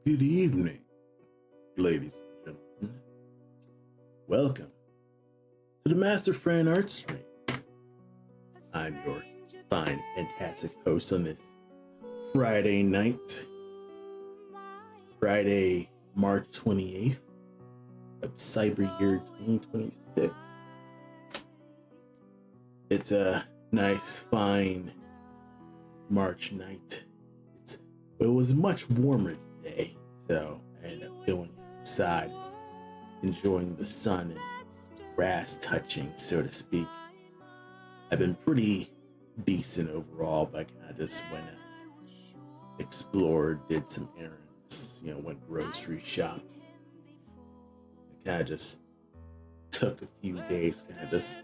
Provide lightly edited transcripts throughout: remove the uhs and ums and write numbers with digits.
Good evening, ladies and gentlemen. Welcome to the MastaFran Art Stream. I'm your fine, fantastic host on this Friday night, Friday, March 28th of Cyber Year 2026. It's a nice, fine March night. It was much warmer today, so I ended up going outside, enjoying the sun and grass touching, so to speak. I've been pretty decent overall, but I kind of just went out, explored, did some errands, went grocery shopping. I kind of just took a few days, kind of just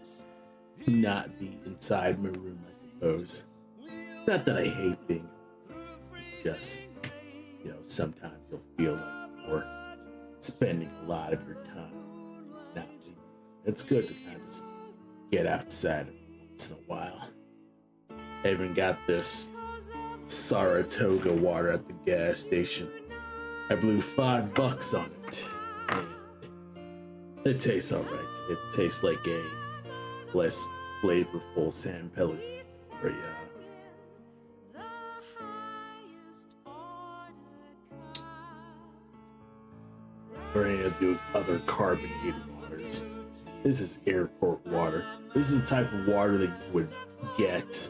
not be inside my room, I suppose. Not that I hate being just, sometimes you'll feel like you're spending a lot of your time not leaving. It's good to kind of just get outside once in a while. I even got this Saratoga water at the gas station. I blew $5 on it. And it tastes alright. It tastes like a less flavorful San Pellegrino. Or any of those other carbonated waters. This is airport water. This is the type of water that you would get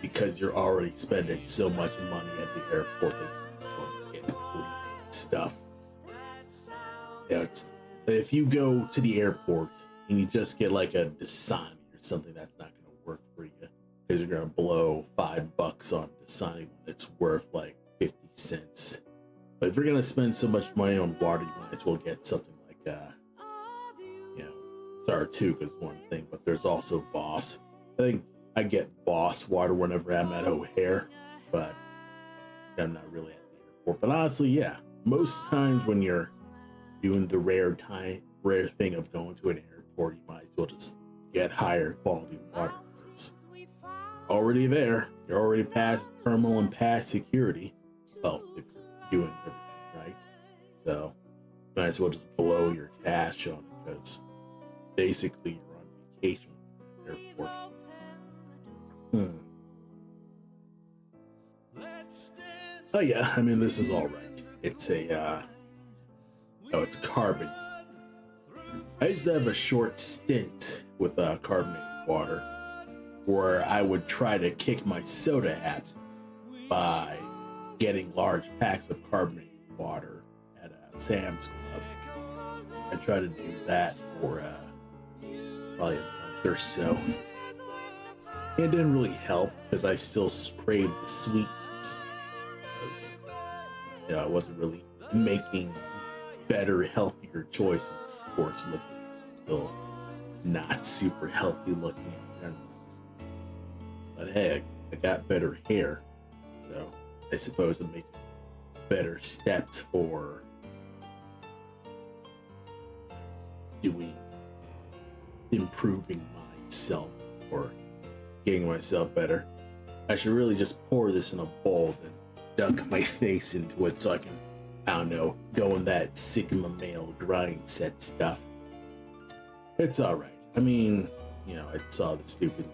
because you're already spending so much money at the airport that you're just getting free stuff. If you go to the airport and you just get like a Dasani or something, that's not going to work for you because you're going to blow $5 on Dasani when it's worth like 50 cents. But if you're gonna spend so much money on water, you might as well get something like, Saratoga is one thing, but there's also Voss. I think I get Voss water whenever I'm at O'Hare, but I'm not really at the airport. But honestly, yeah, most times when you're doing the rare thing of going to an airport, you might as well just get higher quality water. It's already there. You're already past terminal and past security. Well, if doing everything right, so you might as well just blow your cash on it because basically you're on vacation at the airport. Oh yeah, I mean this is all right. It's it's carbonated. I used to have a short stint with carbonated water where I would try to kick my soda habit by getting large packs of carbonated water at Sam's Club. I tried to do that for probably a month or so. It didn't really help because I still craved the sweetness. Because, I wasn't really making better, healthier choices. Of course, looking still not super healthy looking in general. But hey, I got better hair, so I suppose I'm making better steps for improving myself or getting myself better. I should really just pour this in a bowl and dunk my face into it so I can, go in that Sigma male grind set stuff. It's alright. I mean, I saw the stupid.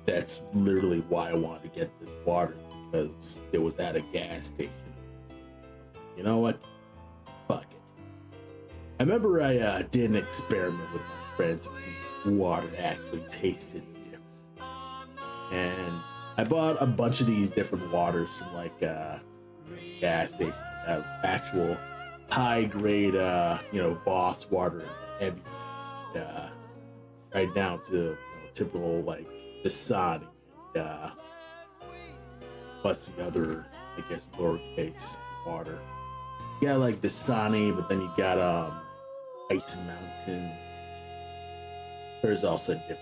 That's literally why I wanted to get this water. Because it was at a gas station. You know what? Fuck it. I remember I did an experiment with my friends to see if water actually tasted different. And I bought a bunch of these different waters from like gas stations that have actual high grade Voss water and heavy right down to typical like Dasani and what's the other, I guess, lowercase water. You got like Dasani, but then you got Ice Mountain. There's also different.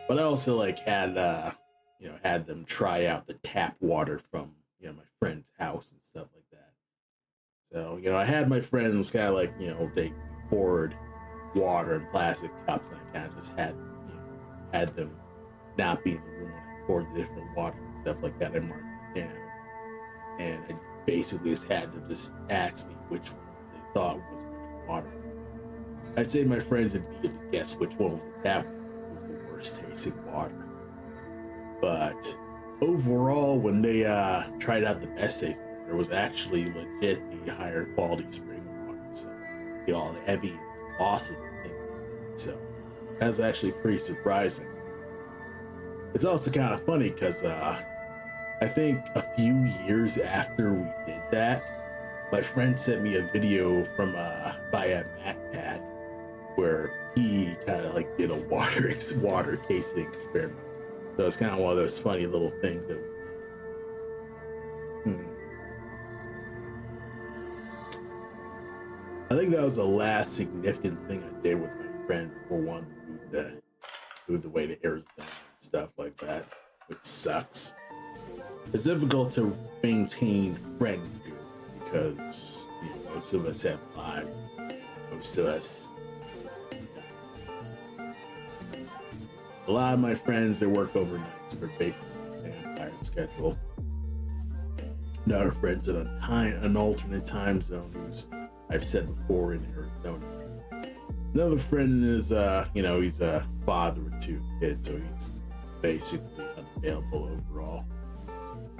But I also like had had them try out the tap water from my friend's house and stuff like that. So I had my friends kind of like they poured water in plastic cups, and I kind of just had them not be in the room when I poured the different water and stuff like that. I marked it down, and I basically just had them just ask me which ones they thought was which water. I'd say my friends immediately guessed which one was the tap water was the worst tasting water. But overall, when they tried out the best tasting water, it was actually legit the higher quality spring water. So all the heavy losses and things like that. So that's actually pretty surprising. It's also kind of funny because I think a few years after we did that, my friend sent me a video from by a MatPad where he kind of like did a water tasting experiment. So it's kind of one of those funny little things that I think that was the last significant thing I did with my friend before wanting to move away to Arizona and stuff like that, which sucks. It's difficult to maintain friend group because most of us have lives. Most of us. A lot of my friends, they work overnight, so they're basically on an entire schedule. Another friend's in an alternate time zone who's, I've said before, in Arizona. Another friend is, he's a father with 2 kids, so he's basically unavailable overall.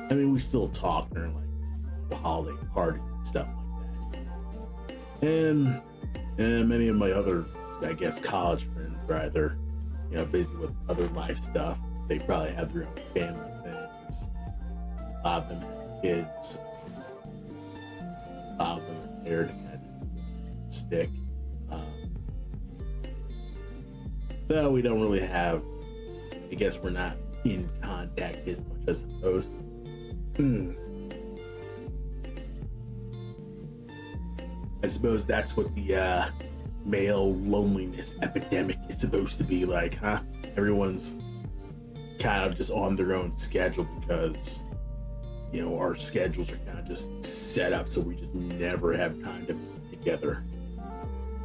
I mean, we still talk during like holiday parties and stuff like that. And many of my other, I guess, college friends are either, busy with other life stuff. They probably have their own family things. A lot of them have kids. A lot of them are married and kind of stick. So we don't really have, I guess we're not in contact as much as supposed to. I suppose that's what the male loneliness epidemic is supposed to be like, huh? Everyone's kind of just on their own schedule because, our schedules are kind of just set up so we just never have time to be together.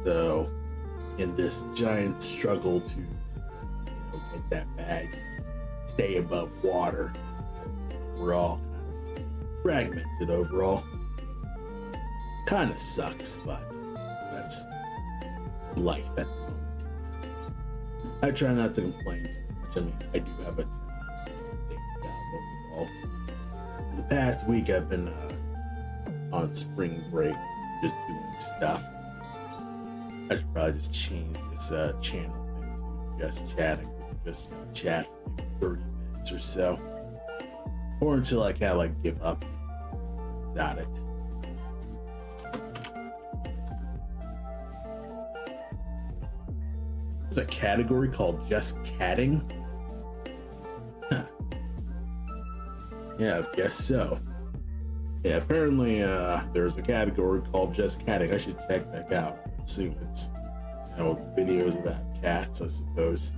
So, in this giant struggle to get that bag, stay above water, we're all kind of fragmented overall. Kind of sucks, but that's life at the moment. I try not to complain too much. I mean, I do have a big job overall. In the past week, I've been on spring break, just doing stuff. I should probably just change this channel thing to just chatting. Just chat for maybe 30 minutes or so. Or until I kind of give up. Got it. There's a category called Just Catting? Huh. Yeah, I guess so. Yeah, apparently there's a category called Just Catting. I should check that out. I assume it's, videos about cats, I suppose.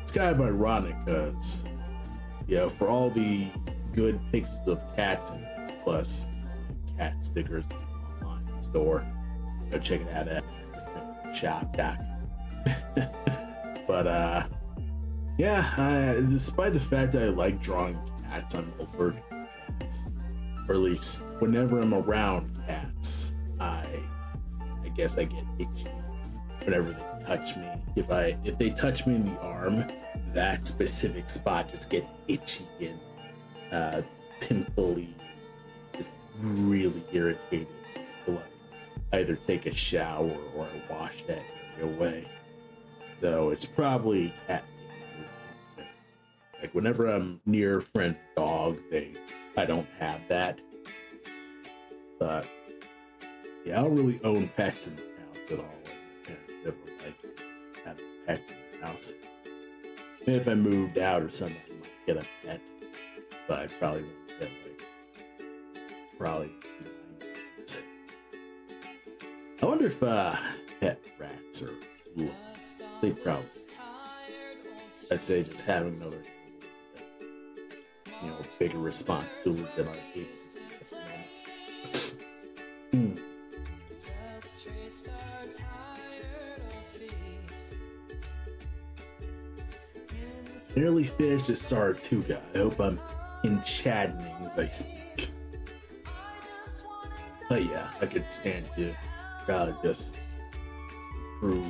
It's kind of ironic because, for all the good pictures of cats and plus cat stickers online store, go check it out at shop.com. But despite the fact that I like drawing cats, I'm allergic to cats. Or at least whenever I'm around cats, I guess I get itchy whenever they touch me. If they touch me in the arm, that specific spot just gets itchy and pimply, just really irritating to either take a shower or wash that area away. So it's probably cat behavior. Like whenever I'm near friends' dogs, I don't have that. But yeah, I don't really own pets in the house at all. My parents never liked having pets in the house. Maybe if I moved out or something, I might get a pet. But I probably won't get probably. I wonder if pet rats are cool. They probably. I'd say just having another, bigger responsibility than I able to. Nearly finished this Saratuga. I hope I'm enchanting as I speak. But yeah, I could stand to just improve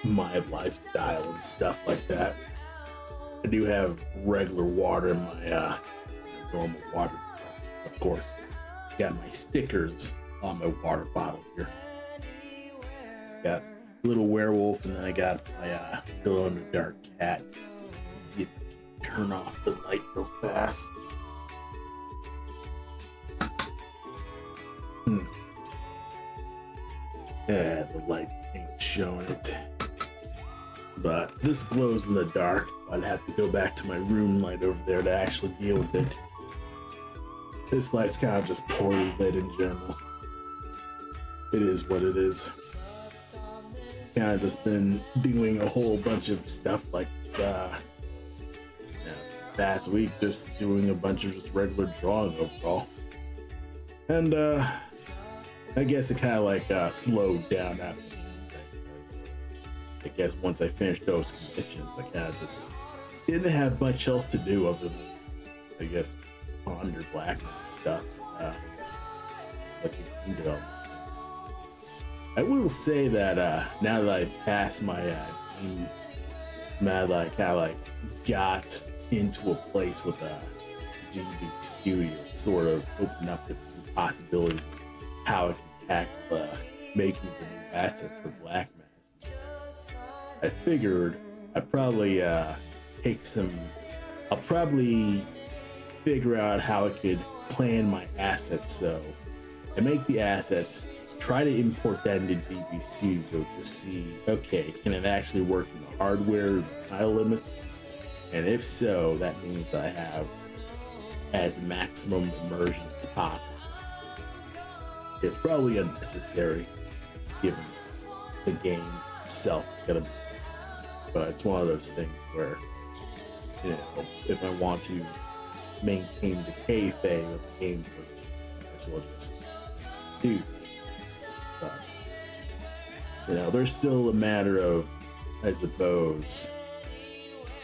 my lifestyle and stuff like that. I do have regular water in my normal water bottle. Of course, got my stickers on my water bottle here. Got little werewolf, and then I got my glow in the dark cat. Let's see if I can turn off the light real fast. Yeah, the light ain't showing it. But this glows in the dark. I'd have to go back to my room light over there to actually deal with it. This light's kind of just poorly lit in general. It is what it is. Kind of just been doing a whole bunch of stuff like past week, just doing a bunch of just regular drawing overall. And I guess it kind of like slowed down after because I guess once I finished those commissions, I kind of just didn't have much else to do other than, I guess, ponder black stuff, looking into development. I will say that now that I've passed my game, now that I kind of like got into a place with a ZB studio, sort of opened up the possibilities of how I can tackle making the new assets for Black Mass. I figured I'd probably I'll probably figure out how I could plan my assets. So I make the assets, try to import that into DB Studio to see, okay, can it actually work in the hardware, the tile limits? And if so, that means that I have as maximum immersion as possible. It's probably unnecessary given the game itself is gonna be, but it's one of those things where, you know, if I want to maintain the kayfabe of the game, I guess we'll just do that. But, you know, there's still a matter of, I suppose,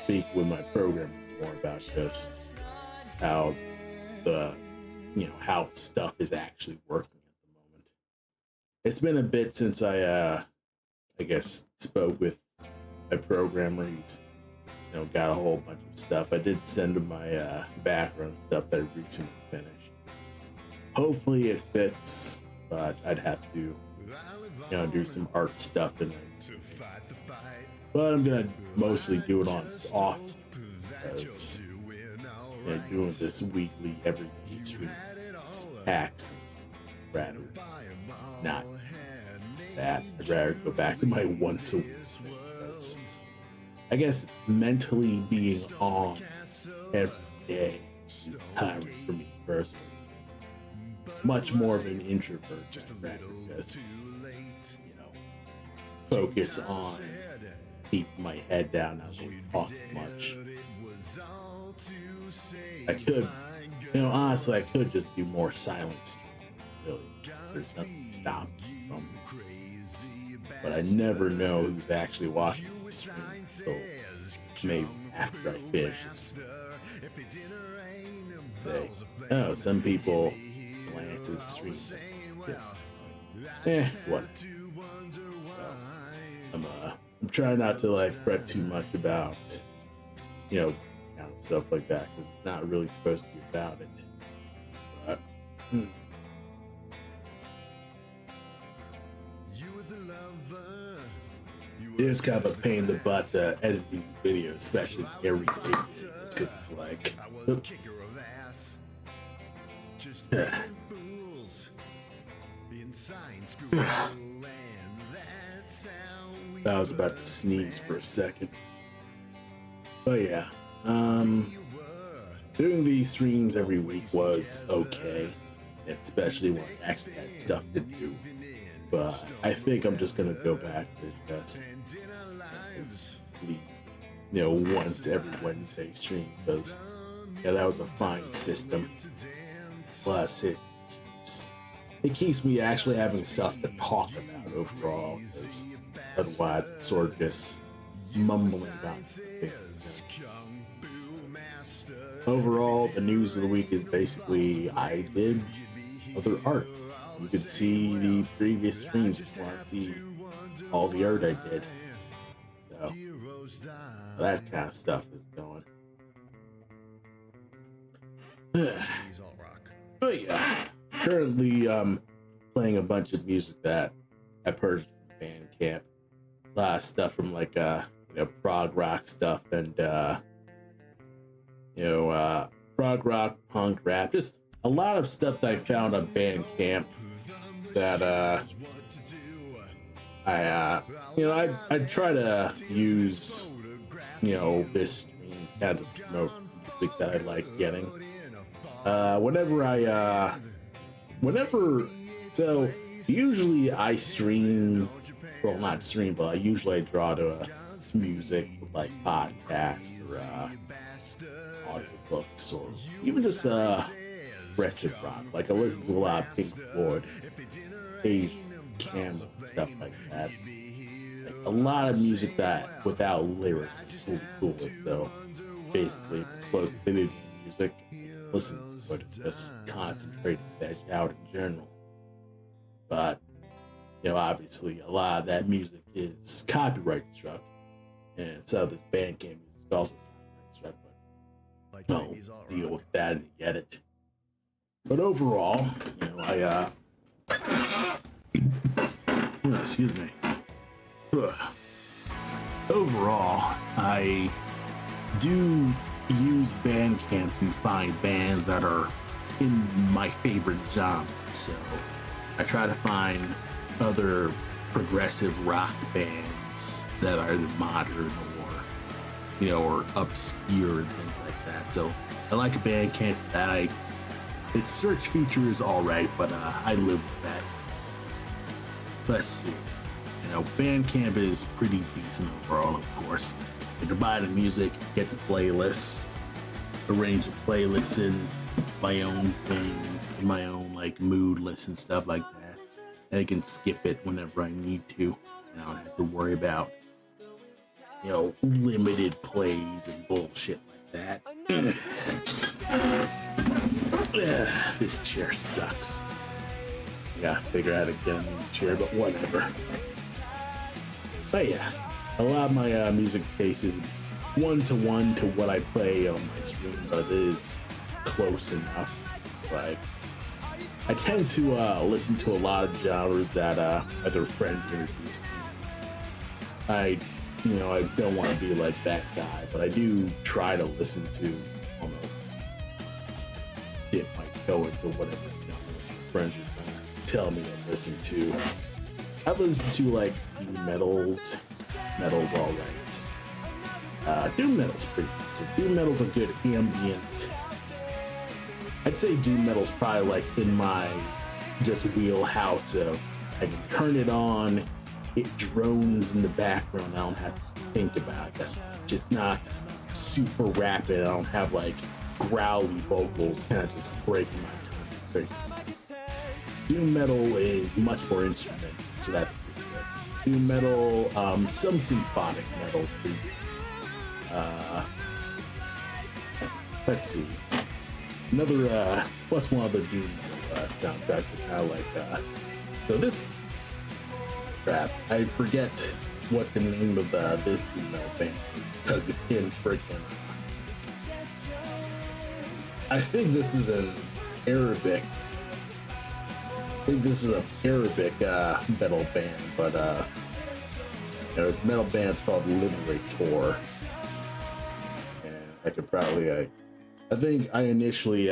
speak with my programmer more about just how how stuff is actually working at the moment. It's been a bit since I guess spoke with my programmer. He's got a whole bunch of stuff. I did send him my background stuff that I recently finished. Hopefully it fits, but I'd have to do some art stuff in it. But I'm gonna mostly do it on off because doing this weekly everyday stream is taxing. Rather not that. I'd rather go back to my once a week because I guess mentally being on every day is tiring for me personally. Much more of an introvert. I'd rather just focus on keeping my head down, not really talk much. I could, honestly, I could just do more silent streaming. Really, there's nothing to stop me from it. But I never know who's actually watching the stream until maybe after I finish this. Say, oh, some people glance at the stream. What? I'm trying not to fret too much about, stuff like that, because it's not really supposed to be about it. But, it is kind of a pain in the butt to edit these videos, especially every day videos, because it's like, I was about to sneeze for a second. But yeah, doing these streams every week was okay, especially when I actually had stuff to do. But I think I'm just gonna go back to just once every Wednesday stream, because that was a fine system. Plus it keeps me actually having stuff to talk about overall, because otherwise it's sort of just mumbling about things. Overall, the news of the week is basically I did other art. you could see the previous streams if you want to see all the art I did. So that kind of stuff is going. But yeah, currently playing a bunch of music that I purchased from Bandcamp. A lot of stuff from like prog rock stuff and prog rock, punk, rap, just a lot of stuff that I found on Bandcamp that I try to use this stream to kind of promote music that I like getting. So usually I stream, well, not stream, but I draw to music with like podcasts or audiobooks or even just progressive rock. Like I listen to a lot of Pink Floyd, Asian Camel, stuff like that. Like a lot of music that without lyrics is really cool. So basically, if it's close to video game music, listen to it, just concentrate that out in general. But obviously, a lot of that music is copyright struck, and so this Bandcamp music is also copyright struck. But I'll deal with that in the edit. But overall, excuse me. Overall, I do use Bandcamp to find bands that are in my favorite genre. So I try to find other progressive rock bands that are either modern or obscure and things like that. So I like a Bandcamp that its search feature is alright, but I live with that. Let's see. Bandcamp is pretty decent overall, of course. You can buy the music, get the playlists, arrange the playlists in my own thing, in my own like mood list and stuff like that. And I can skip it whenever I need to. I don't have to worry about, limited plays and bullshit like that. This chair sucks. I gotta figure out how to get a new chair, but whatever. But yeah, a lot of my music taste is one-to-one to what I play on my stream, but it is close enough. Like, I tend to listen to a lot of genres that other friends introduced me. I don't want to be like that guy, but I do try to listen to almost dip my toe into whatever friends are trying to tell me to listen to. I've listened to like doom metals. Metal's all right. Doom metal's pretty decent. Doom metal's a good ambient. I'd say doom metal's probably like in my just wheelhouse of I can turn it on, it drones in the background. I don't have to think about that. It's not super rapid. I don't have like growly vocals kind of just breaking my concentration. Doom metal is much more instrumental, so that's pretty good. Doom metal, some symphonic metal is pretty good. Let's see. What's one other Doom metal soundtrack that I like? So this crap, I forget what the name of this Doom metal band is because it's in freaking. I think this is an Arabic. I think this is an Arabic metal band, but this metal band's called Liberator. And I could probably, I think I initially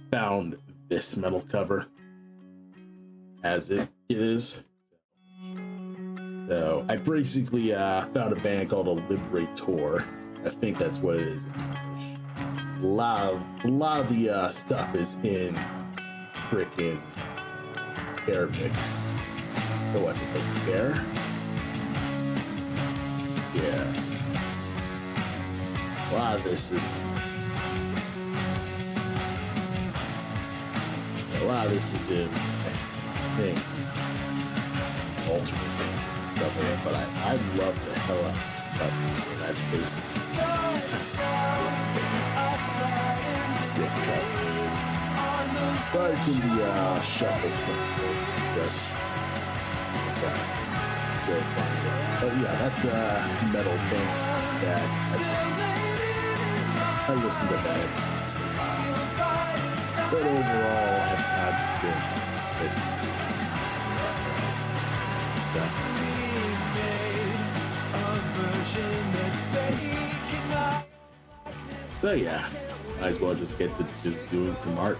found this metal cover as it is. So I basically found a band called a Liberator. I think that's what it is in English. A lot of the stuff is in frickin' Arabic. So what's it like there? Yeah. A lot of this is in, I think, alternate and stuff like that, but I love the hell out of this cover, so that's basically sick cover. But it's in the shuffle sample. Just go find it. But yeah, that's a metal band that I listen to that. But overall, I've been stuff. So yeah, might as well just get to just doing some art.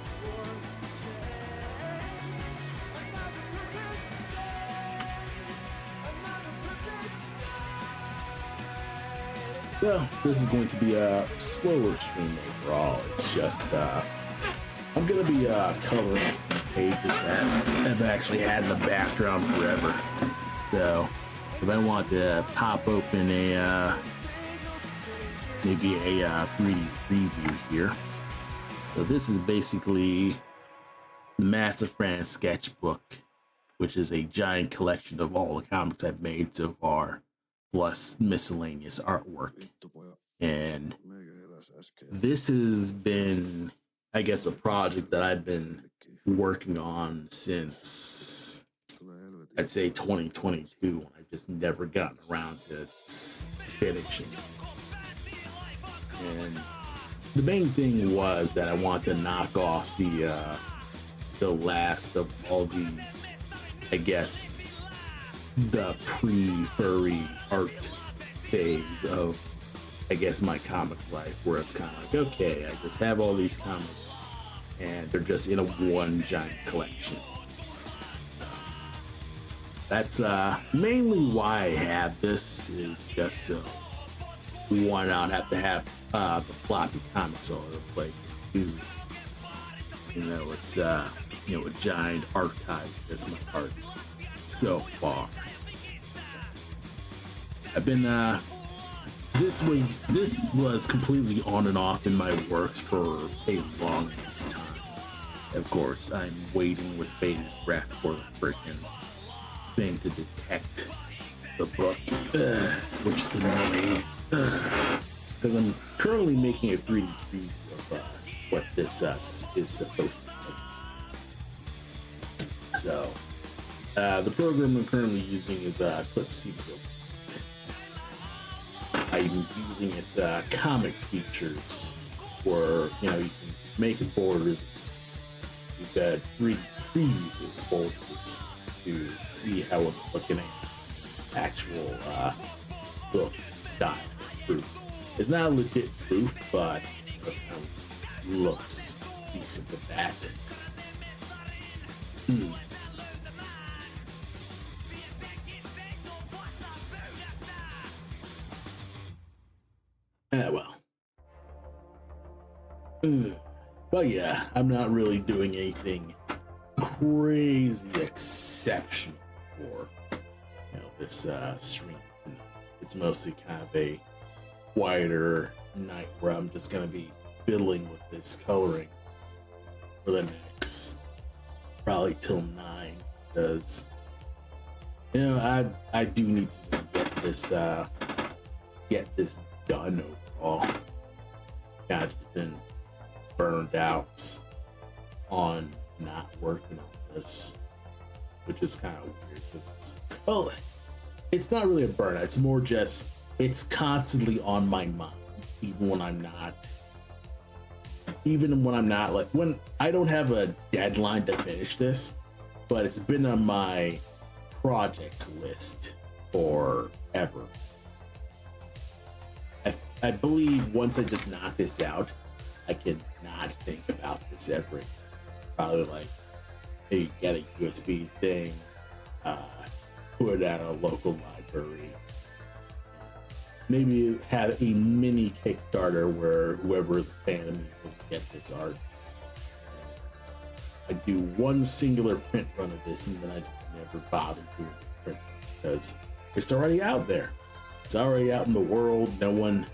So this is going to be a slower stream overall. It's just I'm gonna be coloring pages that I've actually had in the background forever. So if I want to pop open a maybe a 3D preview here. So this is basically the MastaFran Sketchbook, which is a giant collection of all the comics I've made so far, plus miscellaneous artwork. And this has been, I guess, a project that I've been working on since, I'd say 2022, when I've just never gotten around to finishing. And the main thing was that I wanted to knock off the last of all the, I guess, the pre-furry art phase of, I guess, my comic life, where it's kind of like, okay, I just have all these comics and they're just in a one giant collection. That's mainly why I have this, is just so one, I don't have to have the floppy comics all over the place. Two, it's a giant archive is my art so far. I've been this was completely on and off in my works for a long time. Of course, I'm waiting with bated breath for the freaking thing to detect the book, which is annoying. Because I'm currently making a 3D preview of what this is supposed to be. So, the program I'm currently using is Clipsy. I'm using its comic features, where you can make borders. You've got 3D preview borders to see how it's looking at actual book style proof. It's not legit proof, but it looks decent with that. Well. But yeah, I'm not really doing anything crazy exceptional for this stream tonight. It's mostly kind of a quieter night where I'm just gonna be fiddling with this coloring for the next probably till 9, because I do need to just get this done overall. Yeah, I've just been burned out on not working on this, which is kind of weird. It's not really a burnout. It's more just it's constantly on my mind, even when I'm not like, when I don't have a deadline to finish this, but it's been on my project list forever. I believe once I just knock this out, I can not think about this ever. Probably like maybe get a USB thing, put it at a local library, maybe have a mini Kickstarter where whoever is a fan of me will get this art. I do one singular print run of this, and then I just never bother doing this print because it's already out there. It's already out in the world. No one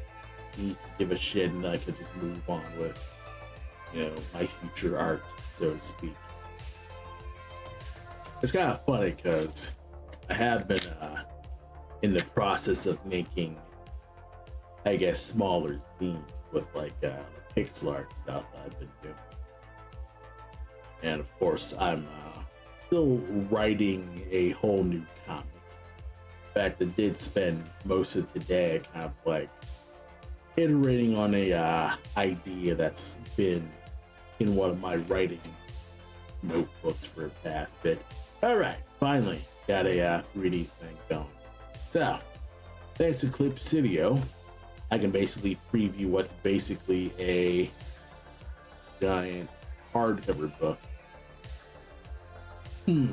needs to give a shit, and I could just move on with, my future art, so to speak. It's kind of funny because I have been in the process of making, I guess, smaller zines with like the pixel art stuff that I've been doing. And of course, I'm still writing a whole new comic. In fact, I did spend most of today kind of like iterating on a idea that's been in one of my writing notebooks for a past bit. All right, finally got a 3D thing going. So, thanks to Clip Studio, I can basically preview what's basically a giant hardcover book.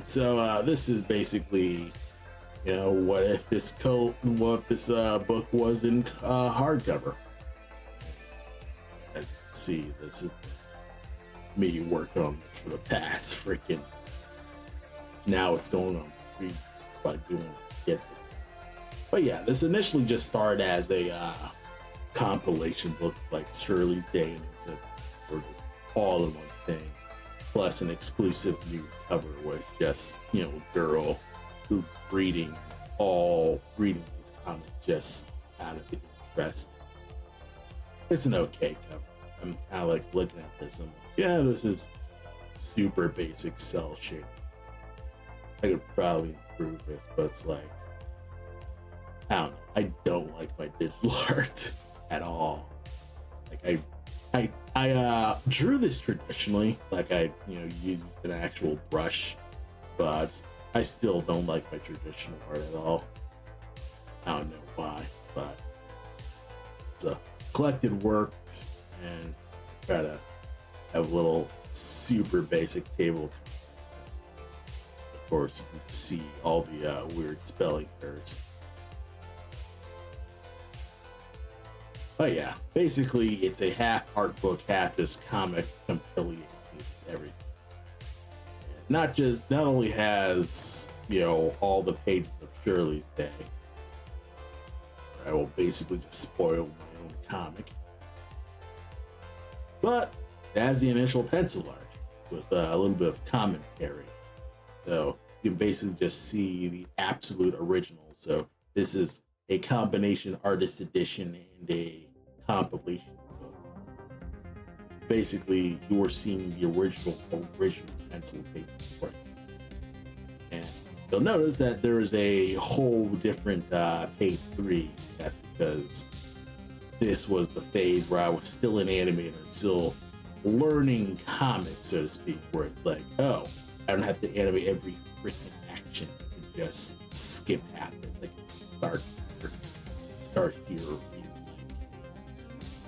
So this is basically, what if this book was in hardcover? As you can see, this is me working on this for the past freaking. Now it's going on 3 by doing get this. But yeah, this initially just started as a compilation book like Shirley's Day, and it's sort of just all in one thing. Plus an exclusive new cover with just, girl who reading these comics just out of interest. It's an okay cover. I'm kind of like looking at this and like, yeah, this is super basic cell shading. I could probably improve this, but it's like, I don't know. I don't like my digital art at all. Like I drew this traditionally, like I used an actual brush, but I still don't like my traditional art at all. I don't know why, but it's a collected work, and try to have a little super basic table. Of course, you can see all the weird spelling errors. But yeah, basically it's a half art book, half this comic compilation. It's everything. Not only has, all the pages of Shirley's Day. I will basically just spoil my own comic. But it has the initial pencil art with a little bit of commentary. So you can basically just see the absolute original. So this is a combination artist edition and a compilation book. Basically, you are seeing the original pencil pages. And you'll notice that there is a whole different page 3. That's because this was the phase where I was still an animator, still learning comics, so to speak, where it's like, oh, I don't have to animate every freaking action. I can just skip halfways. I can start here,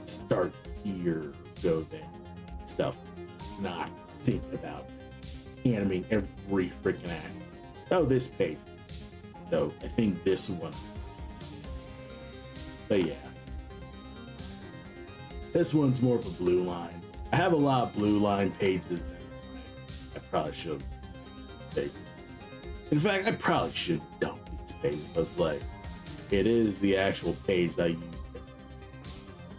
start here, go there, stuff. Not think about animating every freaking act. Oh, this page. So I think this one. But yeah, this one's more of a blue line. I have a lot of blue line pages. I probably should have pages. In fact, I probably should dump these pages. But it's like, it is the actual page I used.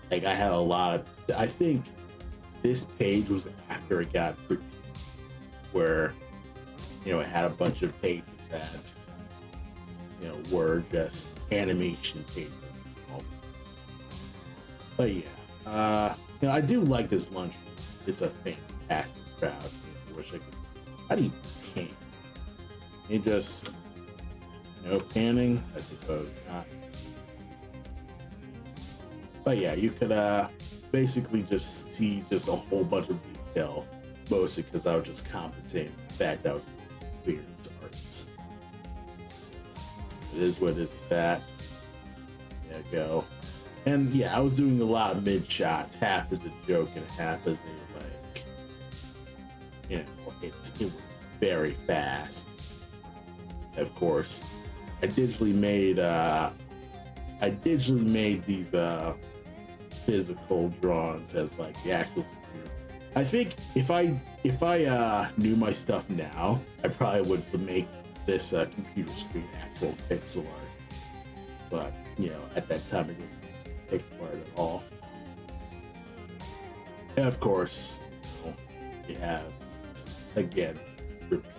Like I had a lot of, I think this page was after it got critiqued, where, it had a bunch of pages that, were just animation pages. But yeah, I do like this lunchroom. It's a fantastic crowd. So I wish I could. How do you pan? You just, panning, I suppose not. But yeah, you could basically just see just a whole bunch of detail, mostly because I was just compensating for the fact that I was an experienced artist. So it is what it is with that. There you go. And yeah, I was doing a lot of mid shots, half as a joke and half as a it was very fast. Of course, I digitally made these physical drawings as like the actual computer. I think if I knew my stuff now, I probably would make this computer screen actual pixel art. But at that time it didn't pixel art at all. And of course, you have again repeat.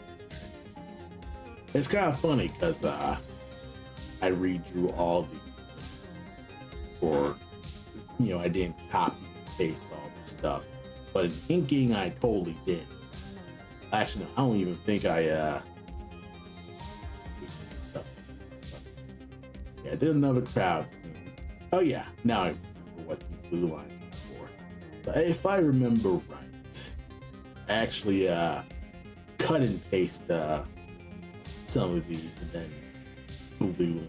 It's kind of funny because I redrew all these, or I didn't copy and paste all this stuff, but in inking I totally did. Actually, no, I don't even think I yeah, I did another crowd scene. Oh yeah, now I remember what these blue lines are for. But if I remember right, I actually cut and paste some of these and then blue line.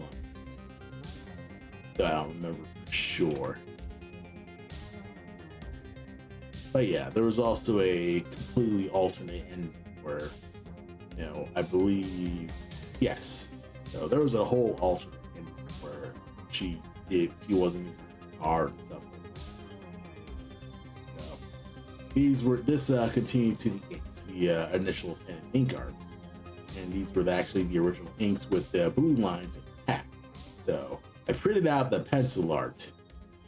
So I don't remember for sure. But yeah, there was also a completely alternate ending where, you know, I believe, yes. So there was a whole alternate ending where she wasn't even hard and stuff like that. So this continued to the inks, the initial ink art. And these were actually the original inks with the blue lines intact. So I printed out the pencil art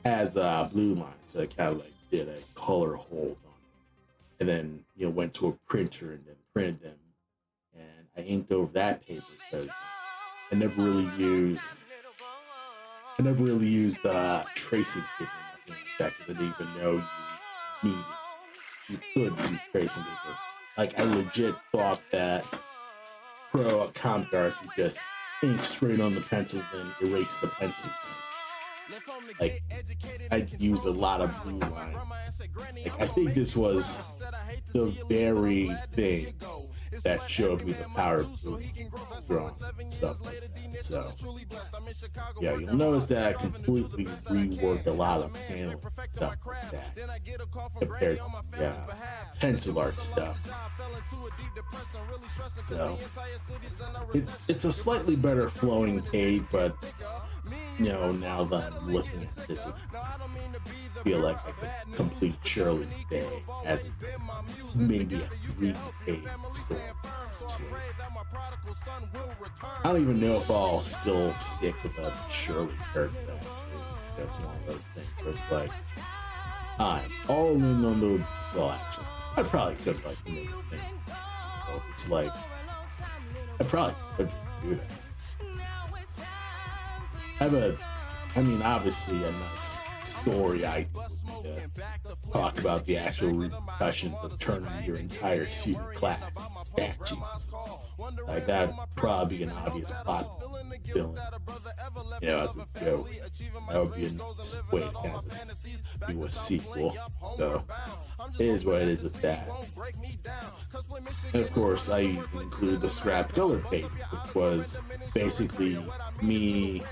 as blue lines, so I kind of like did a color hold on it, and then, you know, went to a printer and then printed them, and I inked over that paper because I never really used tracing paper or nothing like that, because I didn't even know you could do tracing paper. Like, I legit thought that pro comic artists would just ink straight on the pencils and erase the pencils. Like, I'd use a lot of blue line. Like, I think this was the very thing that showed me the power of blue drawing and stuff like that. So yeah, you'll notice that I completely reworked a lot of panel stuff like that compared to pencil art stuff. So it's a slightly better flowing page, but you know, now that I'm looking at this, I feel like I could complete Shirley's Day as maybe a 3-page story. So, I don't even know if I'll still stick with a Shirley character. Actually, that's one of those things where it's like I'm all in on the. Well, actually, I probably could like make a thing. So it's like I probably could do that. Obviously a nice story idea to talk about the actual repercussions of turning your entire student class into statues. Like, that'd probably be an obvious plot film, you know, as a joke. That would be a nice way to kind of do a sequel. So it is what it is with that. And of course, I include the scrap color page, which was basically me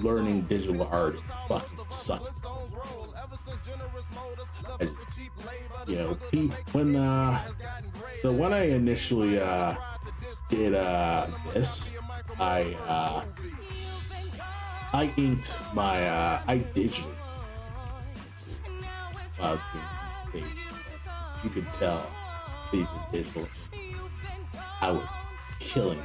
learning digital art fucking sucks. You know, when I initially did this, I inked my I digitally. I was doing these, you could tell these are digital inks. I was killing it.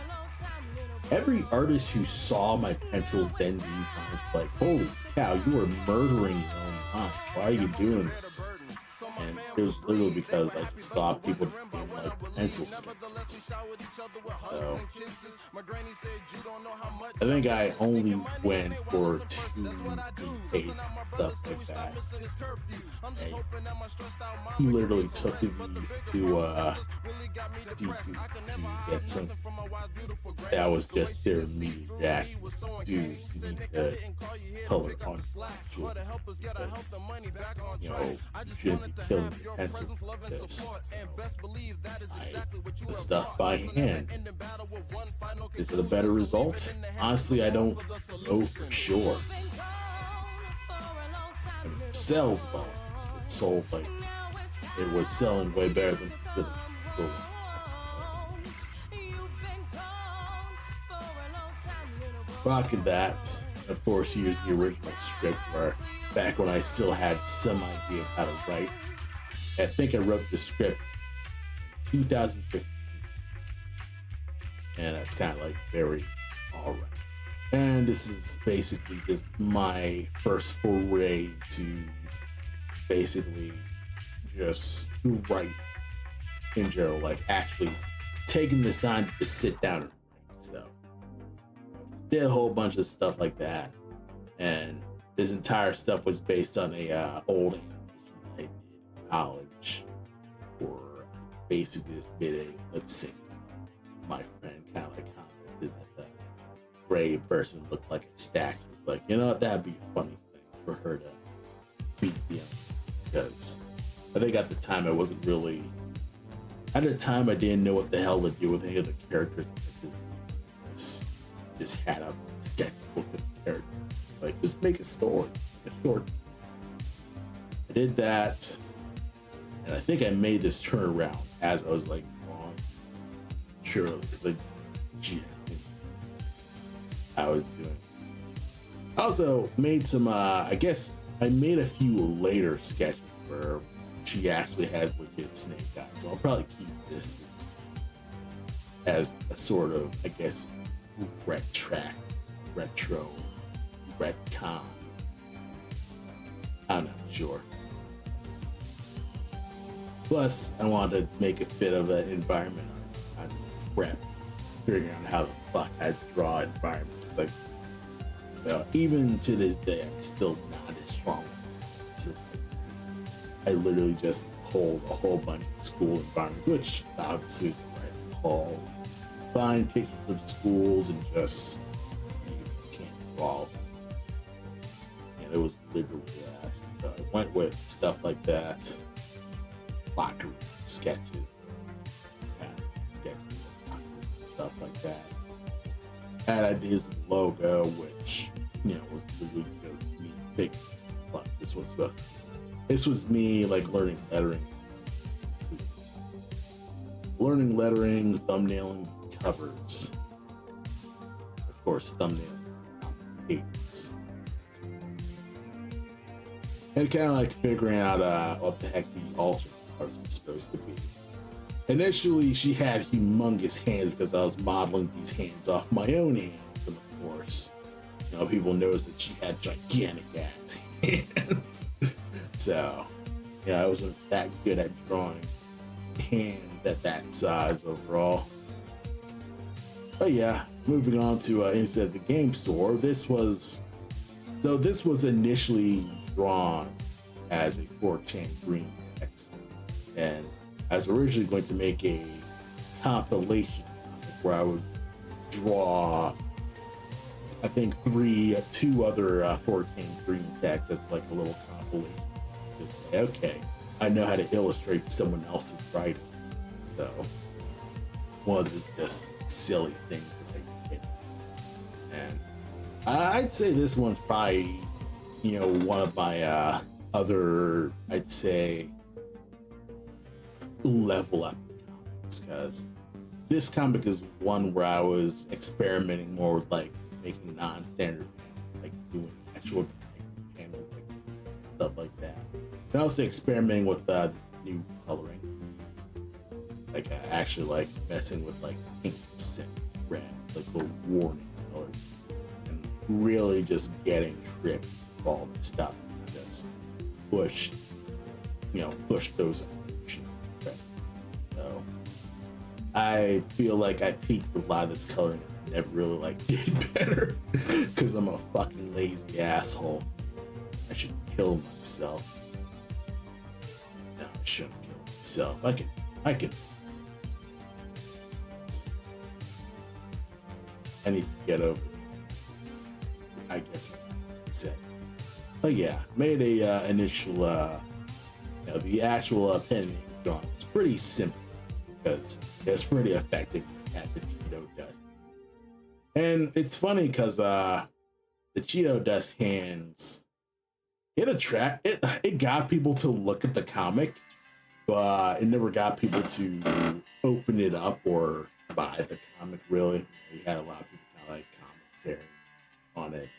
Every artist who saw my pencils then these lines was like, holy cow, you are murdering your own line. Why are you doing this? And it was literally because I just thought people didn't like pencil sketches. So I think I only went for 2 pages and stuff like that. And he literally took these to get some. That was just their immediate reaction. Dude, you need to color on actual. You know, you shouldn't be killing your pencil with this. The stuff by hand. Is it a better result? Honestly, I don't know for sure. I mean, it sells well. It sold like it was selling way better than the rocking that. Of course, here's the original script where back when I still had some idea of how to write. I think I wrote the script in 2015. And that's kind of like very alright. And this is basically just my first foray to basically just write in general, like actually taking the time to just sit down and write. So I just did a whole bunch of stuff like that. And this entire stuff was based on a old animation I did in college for basically just made a lip sync. My friend kind of like commented that the gray person looked like a statue. Like, you know, that'd be a funny thing for her to beat him, because I think at the time I wasn't really. At the time, I didn't know what the hell to do with any of the characters. Just had a sketchbook of characters. Like, just make a story, a short. I did that, and I think I made this turnaround as I was like on. Surely, it's like, gee, I was doing. I also made some. I guess I made a few later sketches where she actually has legit snake eyes. So I'll probably keep this as a sort of, I guess, retro retcon. I'm not sure. Plus, I wanted to make a bit of an environment on prep, figuring out how the fuck I draw environments. Like, even to this day, I'm still not as strong. So, I literally just pulled a whole bunch of school environments, which obviously is right. Pull, find pictures of schools and just see if you can't draw them. And it was literally that. So I went with stuff like that, locker room sketches, stuff like that. And I did this logo, which, you know, was literally just me thinking, fuck, this was supposed to be. This was me like learning lettering, thumbnailing covers, of course, thumbnailing pages, and kind of like figuring out what the heck the alternate covers were supposed to be. Initially, she had humongous hands because I was modeling these hands off my own hands, and of course, you know, people noticed that she had gigantic ass hands. So, yeah, I wasn't that good at drawing hands at that size overall. But yeah, moving on to Inside the Game Store. This was initially drawn as a 4chan green text, and I was originally going to make a compilation where I would draw, I think, two other 4chan green text as like a little compilation. Just okay, I know how to illustrate someone else's writing. So one of those just silly things that I did. And I'd say this one's probably, you know, one of my other, I'd say, level up comics, because this comic is one where I was experimenting more with like making non-standard panels, like doing actual panels, like stuff like that. And also experimenting with new coloring, like actually like messing with like pinks and red, like little warning colors, and really just getting tripped with all this stuff, and just push those emotions. So I feel like I peaked with a lot of this coloring and I never really like did better because I'm a fucking lazy asshole. I should kill myself. No, I shouldn't kill myself. I can. I need to get over it, I guess what I said. But yeah, made a initial, the actual pen drawing was pretty simple because it's pretty effective at the Cheeto dust. And it's funny because the Cheeto dust hands, it got people to look at the comic, but it never got people to open it up or buy the comic. Really, you had a lot of people kind of like comment there on it.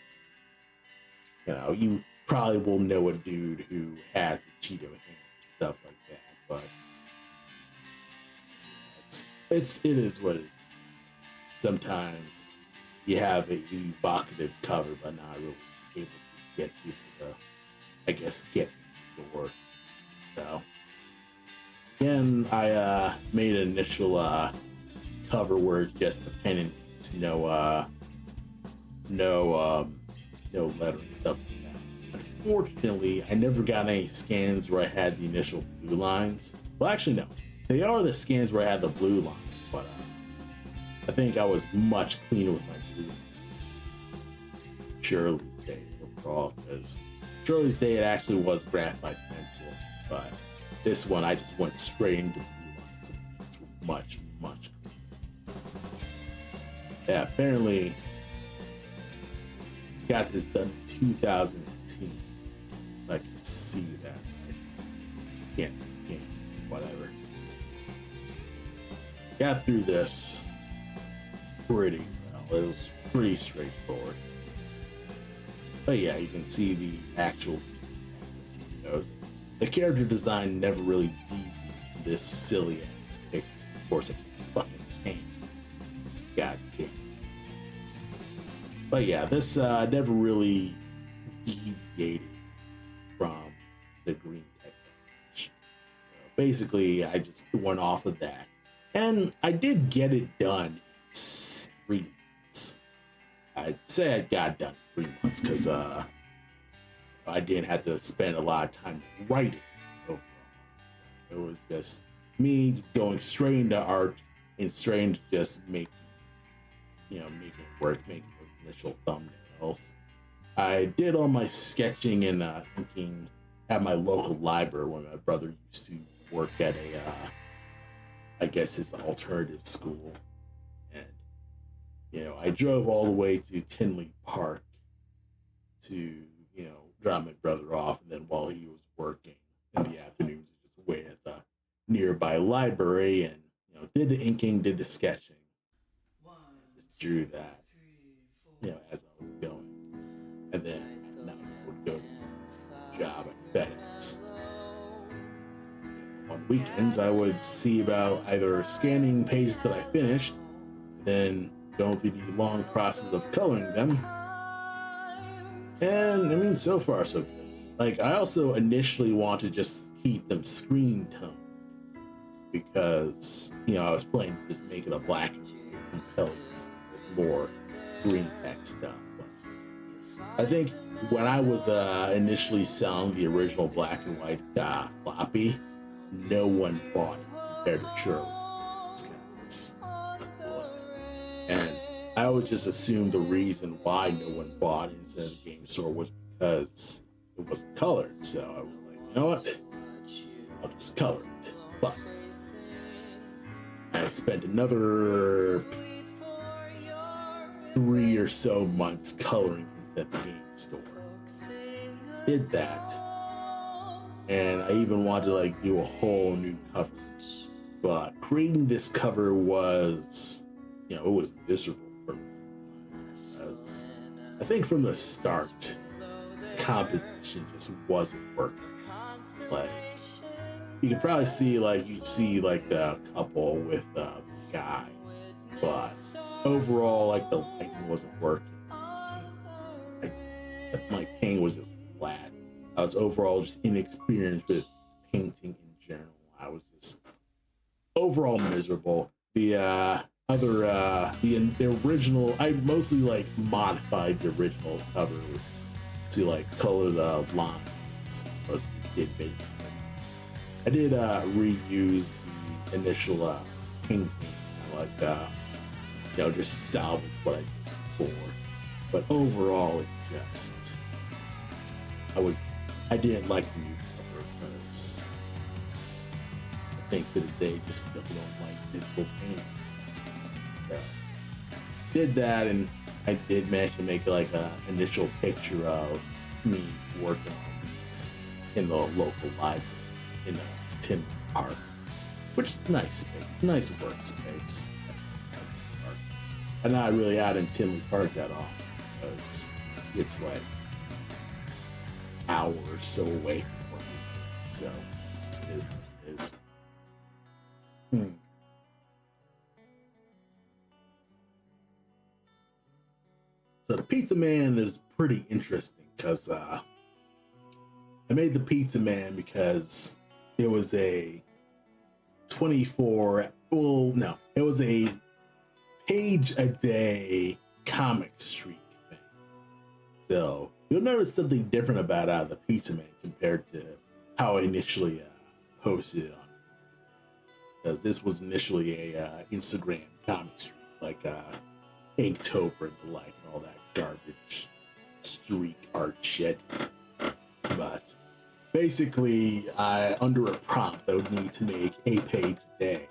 You know, you probably will know a dude who has the Cheeto hands and stuff like that, but it is what it is. Sometimes you have an evocative cover, but not really able to get people to, I guess, get in the door. So again, I made an initial cover where it's just the pen and it's no lettering, stuff like that. Unfortunately, I never got any scans where I had the initial blue lines. Well, actually, no. They are the skins where I had the blue line, but I think I was much cleaner with my blue line. Shirley's Day overall, because Shirley's Day it actually was graphite pencil, but this one I just went straight into blue line. So it's much cleaner. Yeah, apparently got this done in 2018. I can see that. Can't, whatever. Got through this pretty well. It was pretty straightforward. But yeah, you can see the actual videos. The character design never really deviated from this silly ass picture. Of course, I can't fucking paint. God damn. But yeah, this never really deviated from the green text. So basically, I just went off of that. And I did get it done in 3 months. I'd say I got done in 3 months because I didn't have to spend a lot of time writing overall. So it was just me just going straight into art and straight into just making it work, making initial thumbnails. I did all my sketching and inking at my local library when my brother used to work at a, I guess it's an alternative school. And, I drove all the way to Tinley Park to, drop my brother off. And then while he was working in the afternoons, I just wait at the nearby library and, did the inking, did the sketching. Just drew that, as I was going. And then at night I would go to my job at FedEx. On weekends, I would see about either scanning pages that I finished, then going through the long process of coloring them. And so far so good. Like, I also initially wanted to just keep them screen toned because, I was planning to just make it a black and white compelling with more green text stuff. But I think when I was initially selling the original black and white floppy, no one bought it compared to Shirley. And I always just assumed the reason why no one bought it instead of the game store was because it wasn't colored. So I was like, you know what? I'll just color it. But I spent another 3 or so months coloring it at the game store. Did that. And I even wanted to do a whole new cover. But creating this cover was, it was miserable for me. Because I think from the start, composition just wasn't working. You could probably see, you'd see the couple with the guy. But overall, the lighting wasn't working. My paint was just flat. I was overall just inexperienced with painting in general. I was just overall miserable. The original, I mostly modified the original cover to color the lines. I did reuse the initial painting. Just salvage what I did before. But overall, it just I didn't like the new cover because I think to this day just still don't like digital painting. So did that, and I did manage to make an initial picture of me working on these in the local library in Tinley Park, which is a nice space, nice workspace. And I really out in Tinley Park that often because it's hour or so away from where we live. So it is what it is. So the Pizza Man is pretty interesting because I made the Pizza Man because it was a it was a page a day comic streak thing. So you'll notice something different about the Pizza Man compared to how I initially posted it on Instagram. because this was initially a Instagram comic streak, like Inktober and the like, and all that garbage streak art shit. But basically, under a prompt, I would need to make a page a day.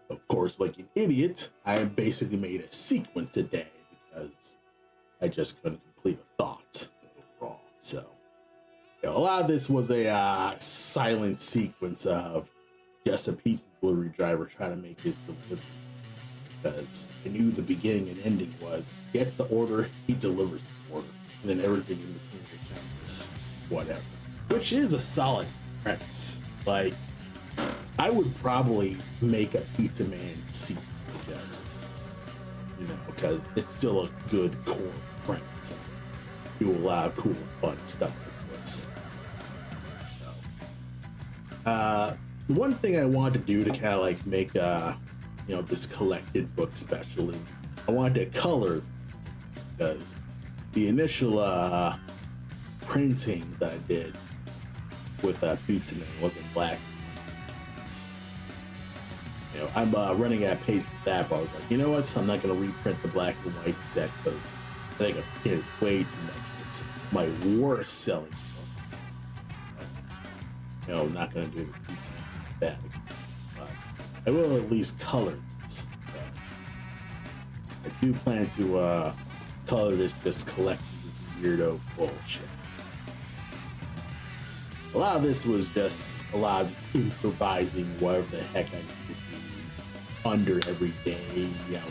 Of course, like an idiot, I basically made a sequence a day because I just couldn't complete a thought overall. So, you know, a lot of this was a silent sequence of just a pizza delivery driver trying to make his delivery. Because I knew the beginning and ending was he gets the order, he delivers the order, and then everything in between is kind of just whatever. Which is a solid premise. Like, I would probably make a Pizza Man sequel, just, you know, because it's still a good core premise. Do a lot of cool, fun stuff like this. So, the one thing I wanted to do to kind of like make you know, this collected book special is I wanted to color, because the initial printing that I did with Pizza Man wasn't black. You know, I'm running out of page for that, but I was like, you know what? So I'm not going to reprint the black and white set because I think I printed way too much. It's my worst selling book. You know, I'm not going to do the Pizza Man that. But I will at least color this. So I do plan to color this, just collecting this weirdo bullshit. A lot of this was just a lot of just improvising whatever the heck I needed to do under every day. You know,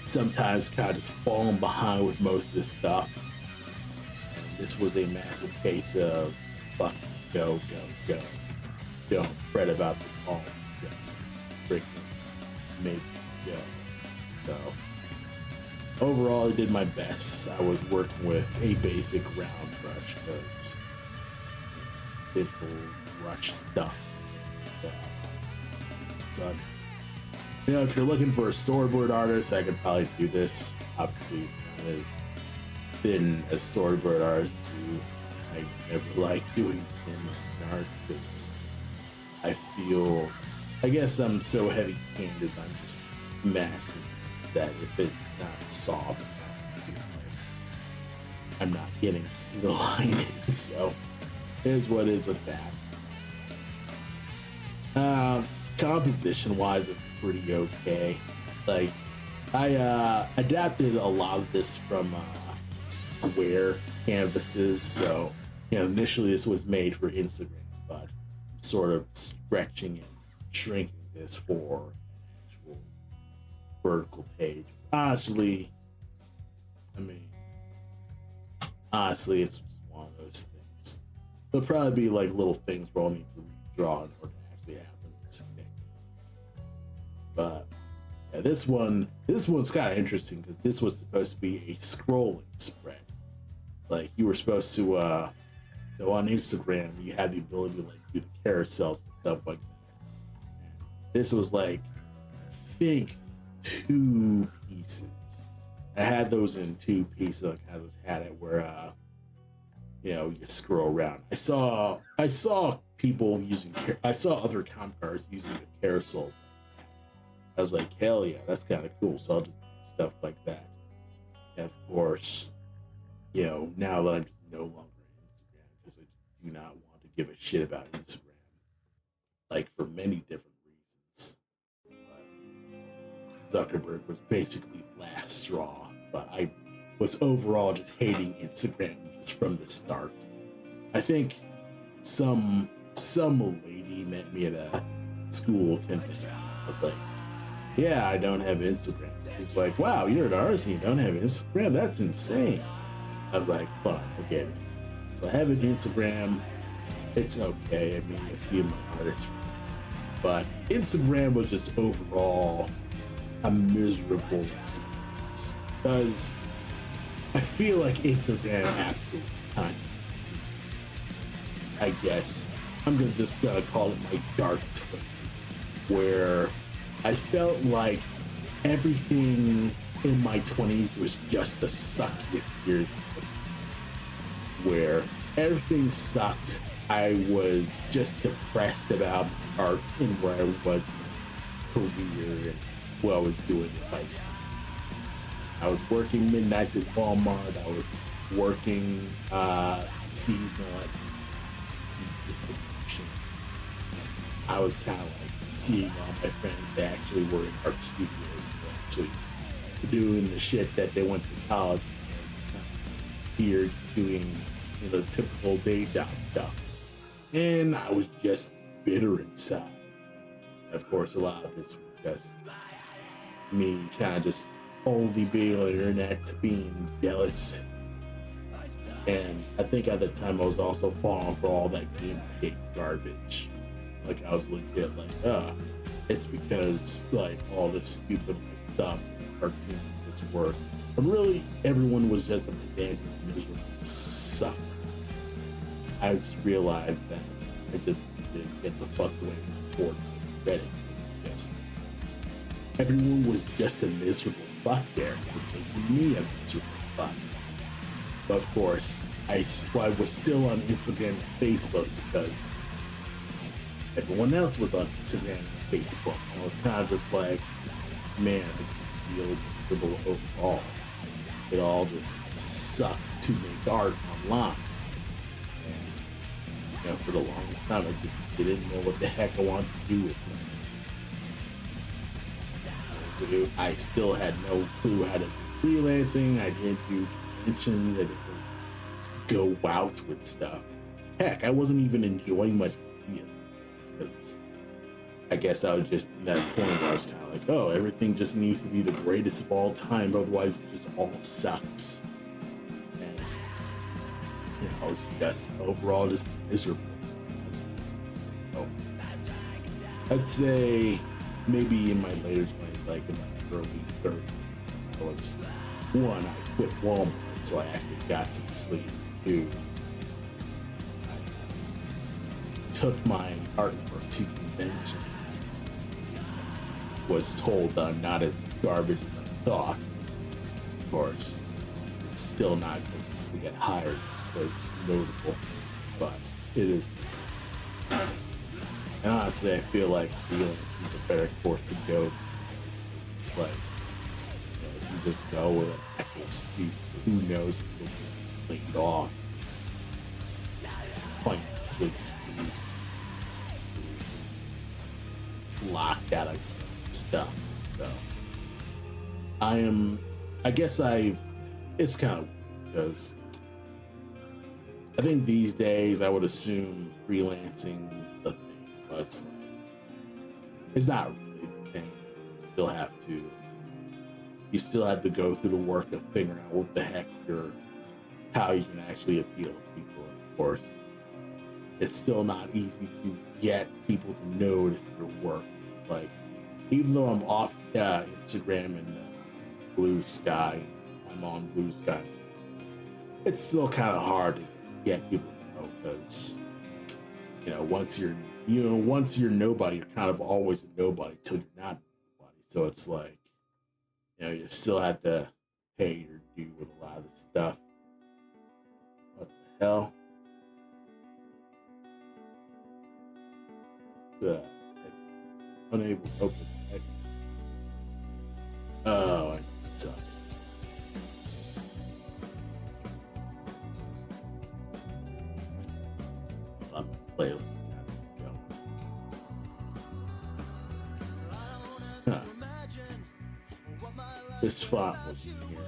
sometimes kind of just falling behind with most of this stuff. And this was a massive case of fucking go, go, go. Don't fret about the call. Just freaking make it go. So overall, I did my best. I was working with a basic round brush because digital rush stuff. So, you know, if you're looking for a storyboard artist, I could probably do this. Obviously, not as thin as storyboard artists do. I never like doing thin art because I feel, I guess I'm so heavy-handed, I'm just mad that if it's not soft, I'm not getting the line in, so is what is with that. Composition wise, it's pretty okay. Like, I adapted a lot of this from square canvases, so you know, initially this was made for Instagram, but I'm sort of stretching and shrinking this for an actual vertical page. Honestly, it's just one of those things. There'll probably be like little things where I'll need to redraw in order to actually happen this thing. But yeah, this one's kind of interesting because this was supposed to be a scrolling spread. Like you were supposed to, so on Instagram you had the ability to like do the carousels and stuff like that. And this was like, I think 2 pieces. I had those in 2 pieces. I kind of just had it where, you know, you scroll around. I saw people using, I saw other comic artists using the carousels like that. I was like, hell yeah, that's kind of cool. So I'll just do stuff like that. And of course, you know, now that I'm just no longer on Instagram because I just do not want to give a shit about Instagram, like for many different reasons. But Zuckerberg was basically last straw. But I was overall just hating Instagram just from the start. I think some lady met me at a school campus. I was like, yeah, I don't have Instagram. She's like, wow, you're an artist and you don't have Instagram? That's insane. I was like, fine, forget it. So I have an Instagram. It's okay. I mean, a few of my artist friends. But Instagram was just overall a miserable experience. Because I feel like Instagram absolutely kind of, I guess, I'm just gonna call it my dark twist, where I felt like everything in my 20s was just the suckiest years, where everything sucked. I was just depressed about art and where I was. career and what I was doing. Like, I was working midnights at Walmart. I was working seasonal at season distribution. I was kind of like seeing all my friends that actually were in art studios, actually doing the shit that they went to college and here doing, you know, typical day job stuff. And I was just bitter inside. Of course, a lot of this was just me kind of just only being on the internet, being jealous. And I think at the time I was also falling for all that Gamergate garbage. Like, I was legit like, it's because like all this stupid stuff, cartoons, this worse. But really, everyone was just a pedantic, miserable sucker. I just realized that I just needed to get the fuck away from Ford Reddit. Yes. Everyone was just a miserable fuck there. It was making me a miserable fuck. But of course, I was still on Instagram and Facebook because everyone else was on Instagram and Facebook. And I was kind of just like, man, I feel miserable overall. It all just sucked to make art online. And, you know, for the longest time, I just didn't know what the heck I wanted to do with it. I still had no clue how to do freelancing. I didn't do conventions. I didn't go out with stuff. Heck, I wasn't even enjoying much media because I guess I was just in that point where I was kind of like, oh, everything just needs to be the greatest of all time, otherwise it just all sucks. And, you know, I was just overall just miserable. So, I'd say maybe in my later 20s, like in my early 30s, I was, one, I quit Walmart, so I actually got some sleep. Two, I took my artwork to conventions. Was told I'm not as garbage as I thought. Of course, it's still not good to get hired, but it's notable. But it is. And honestly, I feel like freelance is a better course to go. Like, you know, if you just go with an actual student, who knows if you'll just laid off. Point good excuse. Locked out of stuff. So it's kind of because I think these days I would assume freelancing is the thing, but it's not really the thing. You still have to go through the work of figuring out what the heck how you can actually appeal to people. Of course, it's still not easy to get people to notice your work. Like, even though I'm off Instagram and Blue Sky, I'm on Blue Sky, it's still kind of hard to just get people to know because, you know, once you're nobody, you're kind of always a nobody till you're not nobody. So it's like, you know, you still have to pay your due with a lot of stuff. What the hell? Unable to open it. Oh, I suck. I'm playlist. Huh. This font was in here,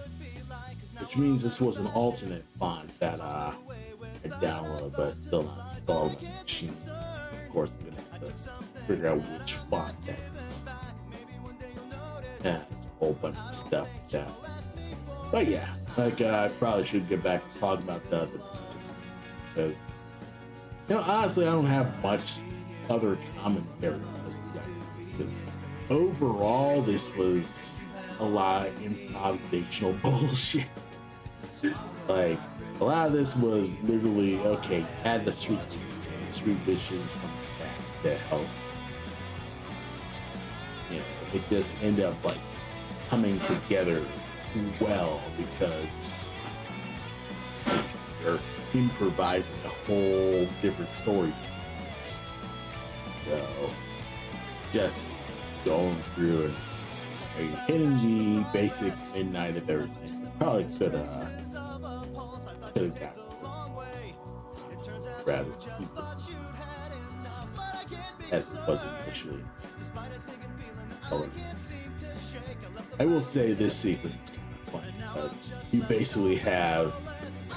which means this was an alternate font that I downloaded, but still not installed on my machine. Of course, I'm gonna have to figure out which font that is. Yeah, it's a whole bunch of stuff like that. But yeah, like I probably should get back to talking about the pizza because, you know, honestly, I don't have much other commentary on this because overall, this was a lot of improvisational bullshit. Like, a lot of this was literally, okay, add the street vision coming back to help. You know, it just ended up like coming together well because they're improvising a whole different story. So just going through and hitting the basic midnight of everything. Probably could have got rather cheap as it was initially. I will say this sequence is kind of fun because you basically have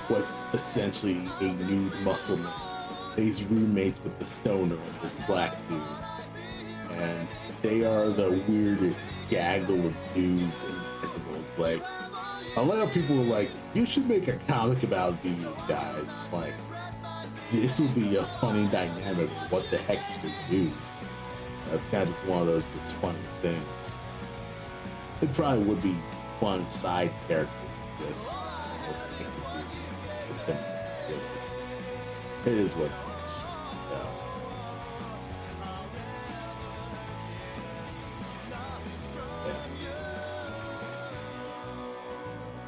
what's essentially a nude muscle man. He's roommates with the stoner and this black dude, and they are the weirdest gaggle of dudes imaginable. Like, a lot of people were like, you should make a comic about these guys. Like, this will be a funny dynamic. What the heck do they do? That's kind of just one of those just funny things. It probably would be one side character. Just it is what it is. Yeah.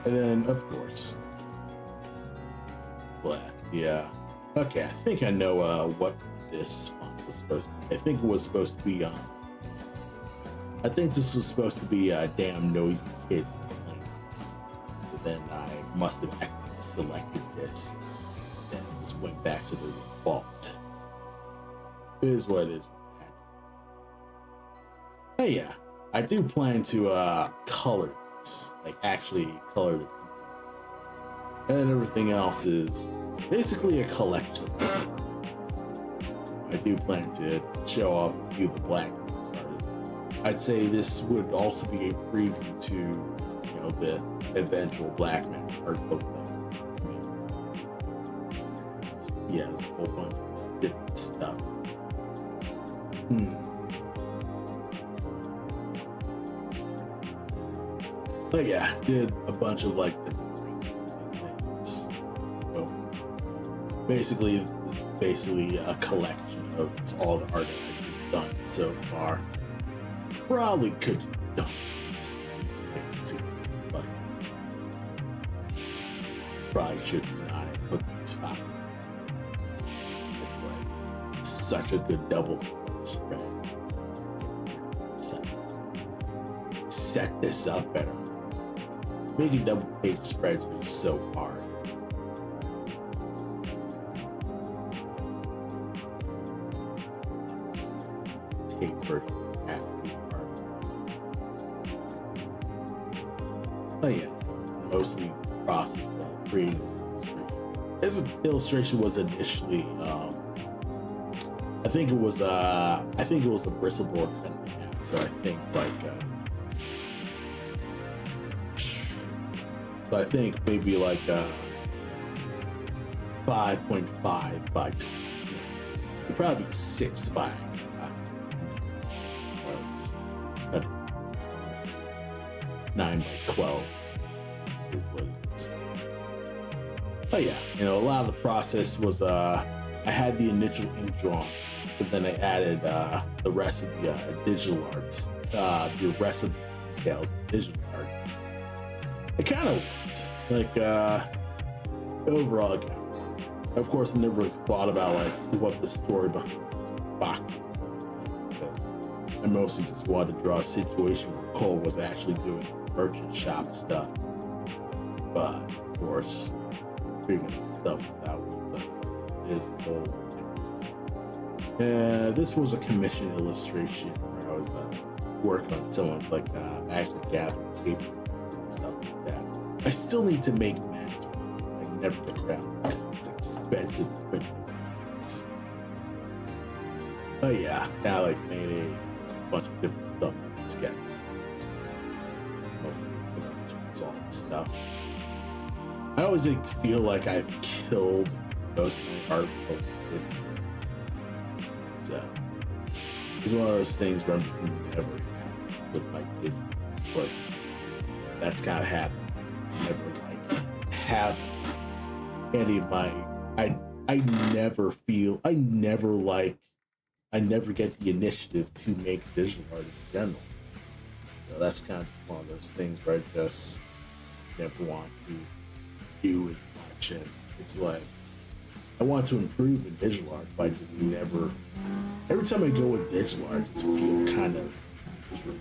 And then, of course, well, yeah. Okay, I think I know what this font was supposed to be. I think it was supposed to be I think this was supposed to be a damn noisy kid. But then I must have accidentally selected this and just went back to the default. It is what it is. Hey, yeah, I do plan to color this, like actually color the pizza, and everything else is basically a collection. I do plan to show off a few of the black ones. I'd say this would also be a preview to, you know, the eventual Black Man art book. I mean, yeah, there's a whole bunch of different stuff. But yeah, did a bunch of like different things. So basically a collection of all the art I've done so far. Probably could have done these things, but probably should not have put these files. It's like such a good double spread. Set this up better. Making double page spreads is so hard. Taper. Oh yeah, mostly process of creating this illustration. This illustration was initially, I think it was a bristleboard cut in half. So I think maybe like 5.5 by 2. It'd probably be 6 by 9 by 12 is what it is. But yeah, you know, a lot of the process was I had the initial ink drawn, but then I added the rest of the digital arts, the rest of the details of digital art. It kind of worked. Like overall, it kind of worked. Of course, I never thought about like what the story behind the boxes. I mostly just wanted to draw a situation where Cole was actually doing merchant shop stuff, but of course, figuring stuff that was his whole. This was a commission illustration where I was working on someone's like actually gathering paper and stuff like that. I still need to make mats. I never get around because it's expensive to print those mats. But yeah, now like made a bunch of different stuff in sketch. Most of the collections, all the stuff. I always like, feel like I've killed most of my art. So it's one of those things where I'm just never happy with my digital, but that's kind of happened. Never like having any of my. I never get the initiative to make digital art in general. So that's kind of just one of those things where I just never want to do as much. And it's like, I want to improve in digital art, but I just never. Every time I go with digital art, I just feel kind of was really.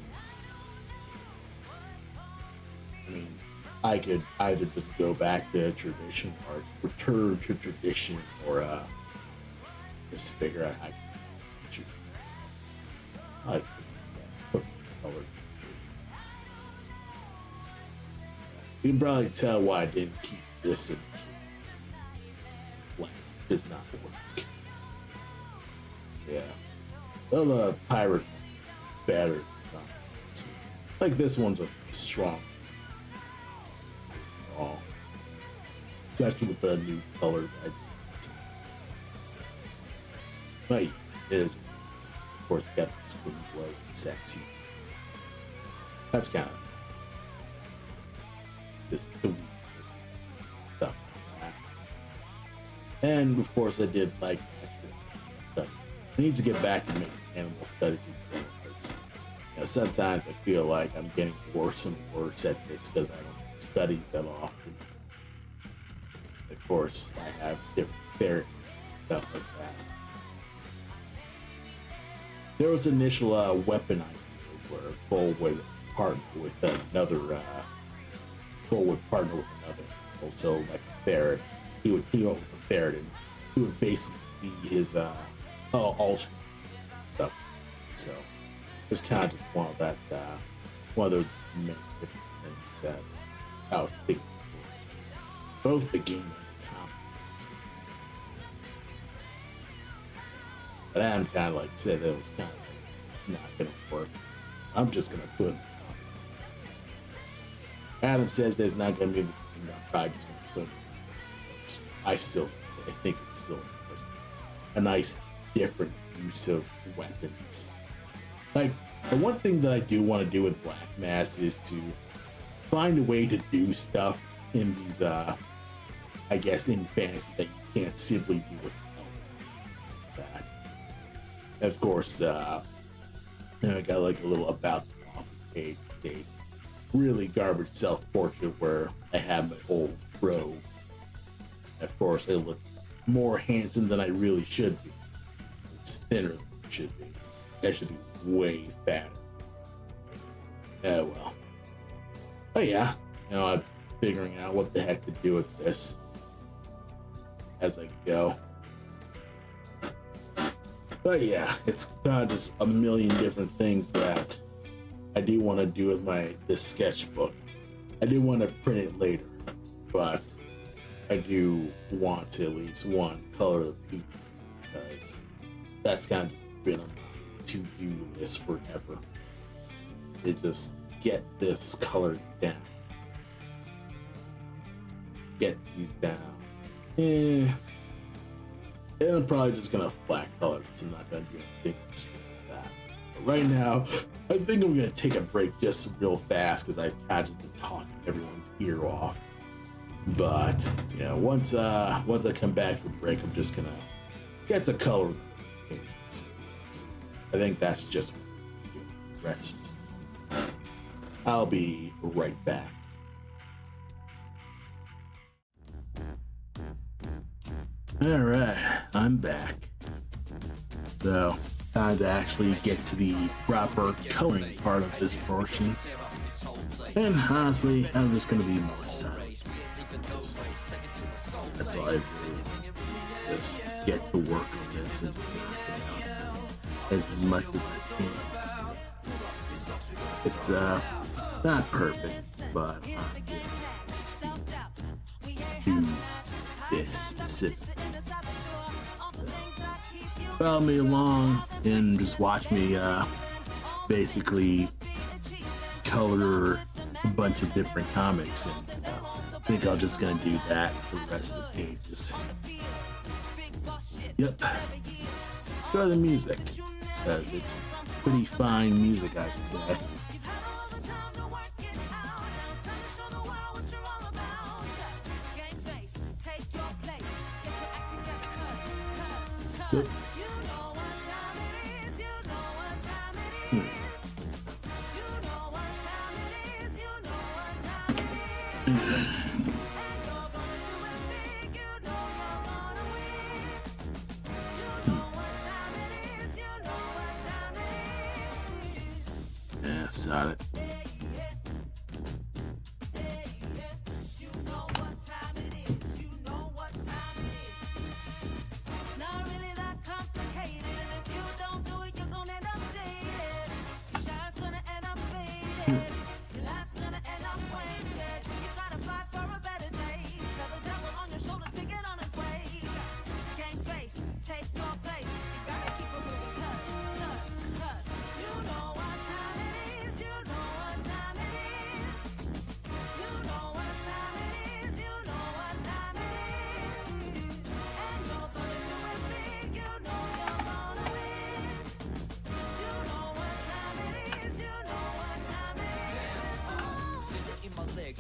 I mean, I could either just go back to tradition or return to tradition, or just figure out how to shoot. I like put the color. You can probably tell why I didn't keep this in. Like, it's not working. Yeah. Well, the pirate better. Like this one's a strong. Oh, especially with the new color that but it is, of course, got the spring glow and sexy. That's kind of just the stuff like that. And of course, I did like actual study. I need to get back to making animal studies again, because sometimes I feel like I'm getting worse and worse at this because I don't study that often. Of course, I have different therapy stuff like that. There was initial weapon idea where Bull would partner with another. Bull would partner with another. Also, like a ferret, he would team up with a ferret, and he would basically be his alternate stuff. So it's kind of just one of that, one of those many different things that I was thinking. Both the game and the comics. But Adam kind of like said that it was kind of like not gonna work. I'm just gonna put it. Adam says there's not gonna be anything. I'm probably just gonna put it. I think it's still a nice, different use of weapons. Like, the one thing that I do want to do with Black Mass is to find a way to do stuff in these, I guess, in fantasy that you can't simply do with that. And of course, I got like a little about the author page, a really garbage self-portrait where I have my old robe. Of course, I look more handsome than I really should be. It's thinner than it should be. I should be way fatter. Well. But yeah, I'm figuring out what the heck to do with this as I go. But yeah, it's just a million different things that I do want to do with this sketchbook. I do want to print it later, but I do want to at least color the pizza, because that's kind of just been on my to-do list forever. To just get this colored down. Get these down. And I'm probably just gonna flat color this. I'm not gonna do anything extra like that. But right now, I think I'm gonna take a break just real fast because I've kind of just been talking everyone's ear off. But once I come back from break, I'm just gonna get to color the pages. I think that's just what the rest is. I'll be right back. All right, I'm back. So, time to actually get to the proper coloring part of this portion. And honestly, I'm just gonna be more silent. That's all I do. Just get to work on this and as much as I can. It's not perfect, but do this specifically. Follow me along and just watch me basically color a bunch of different comics, and I think I'm just gonna do that for the rest of the pages. Yep. Enjoy the music, because it's pretty fine music, I would say. Yep.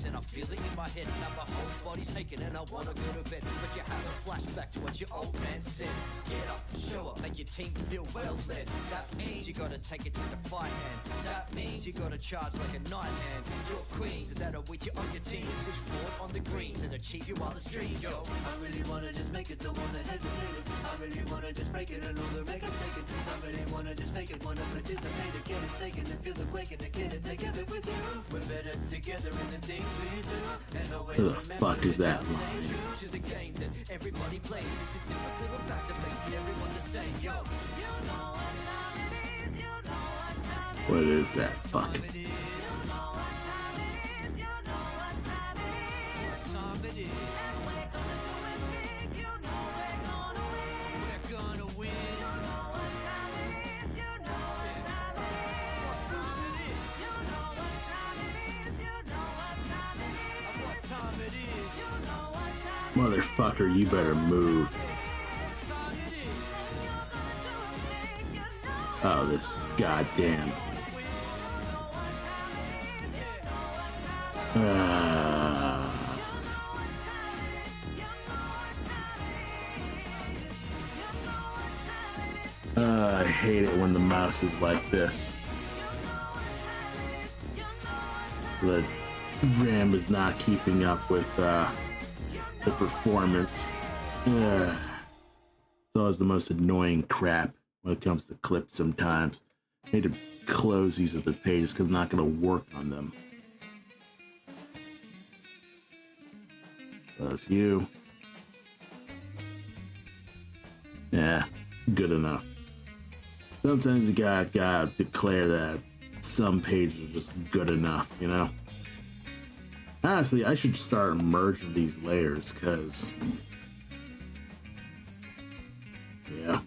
And I feel it in my head. Now my whole body's aching and I wanna go to bed. But you have a flashback to what your old man said. Get up, show up, make your team feel well led. That means you gotta take it to the fight hand. That means you gotta charge like a knight hand. Your queens is that a with you on your team. Push forward on the greens and achieve your wildest dreams. Yo, I really wanna just make it, don't wanna hesitate it. I really wanna just break it and all the records taken. I really wanna just fake it, wanna participate, to get it taken and feel the quake and to get it together with you. We're better together in the things we do. And always Who the fuck is that line? To the game that everybody plays. It's a simple little fact that makes everyone the same. Yo, you know what time it is, you know what time it is. What is that fuck? You know what time it is, you know what time it is. What time it is. And we're gonna do it big, you know we're gonna win. We're gonna win. You know what time it is, you know what time it is. What time it is. You know what time it is, you know what time it is. What time it is. You know what time it is. Motherfucker, you better move. Oh, this goddamn. I hate it when the mouse is like this. The RAM is not keeping up with the performance. It's always the most annoying crap when it comes to clips sometimes. I need to close these other pages because I'm not going to work on them. Close you. Yeah, good enough. Sometimes you gotta declare that some pages are just good enough, you know? Honestly, I should start merging these layers, because... yeah.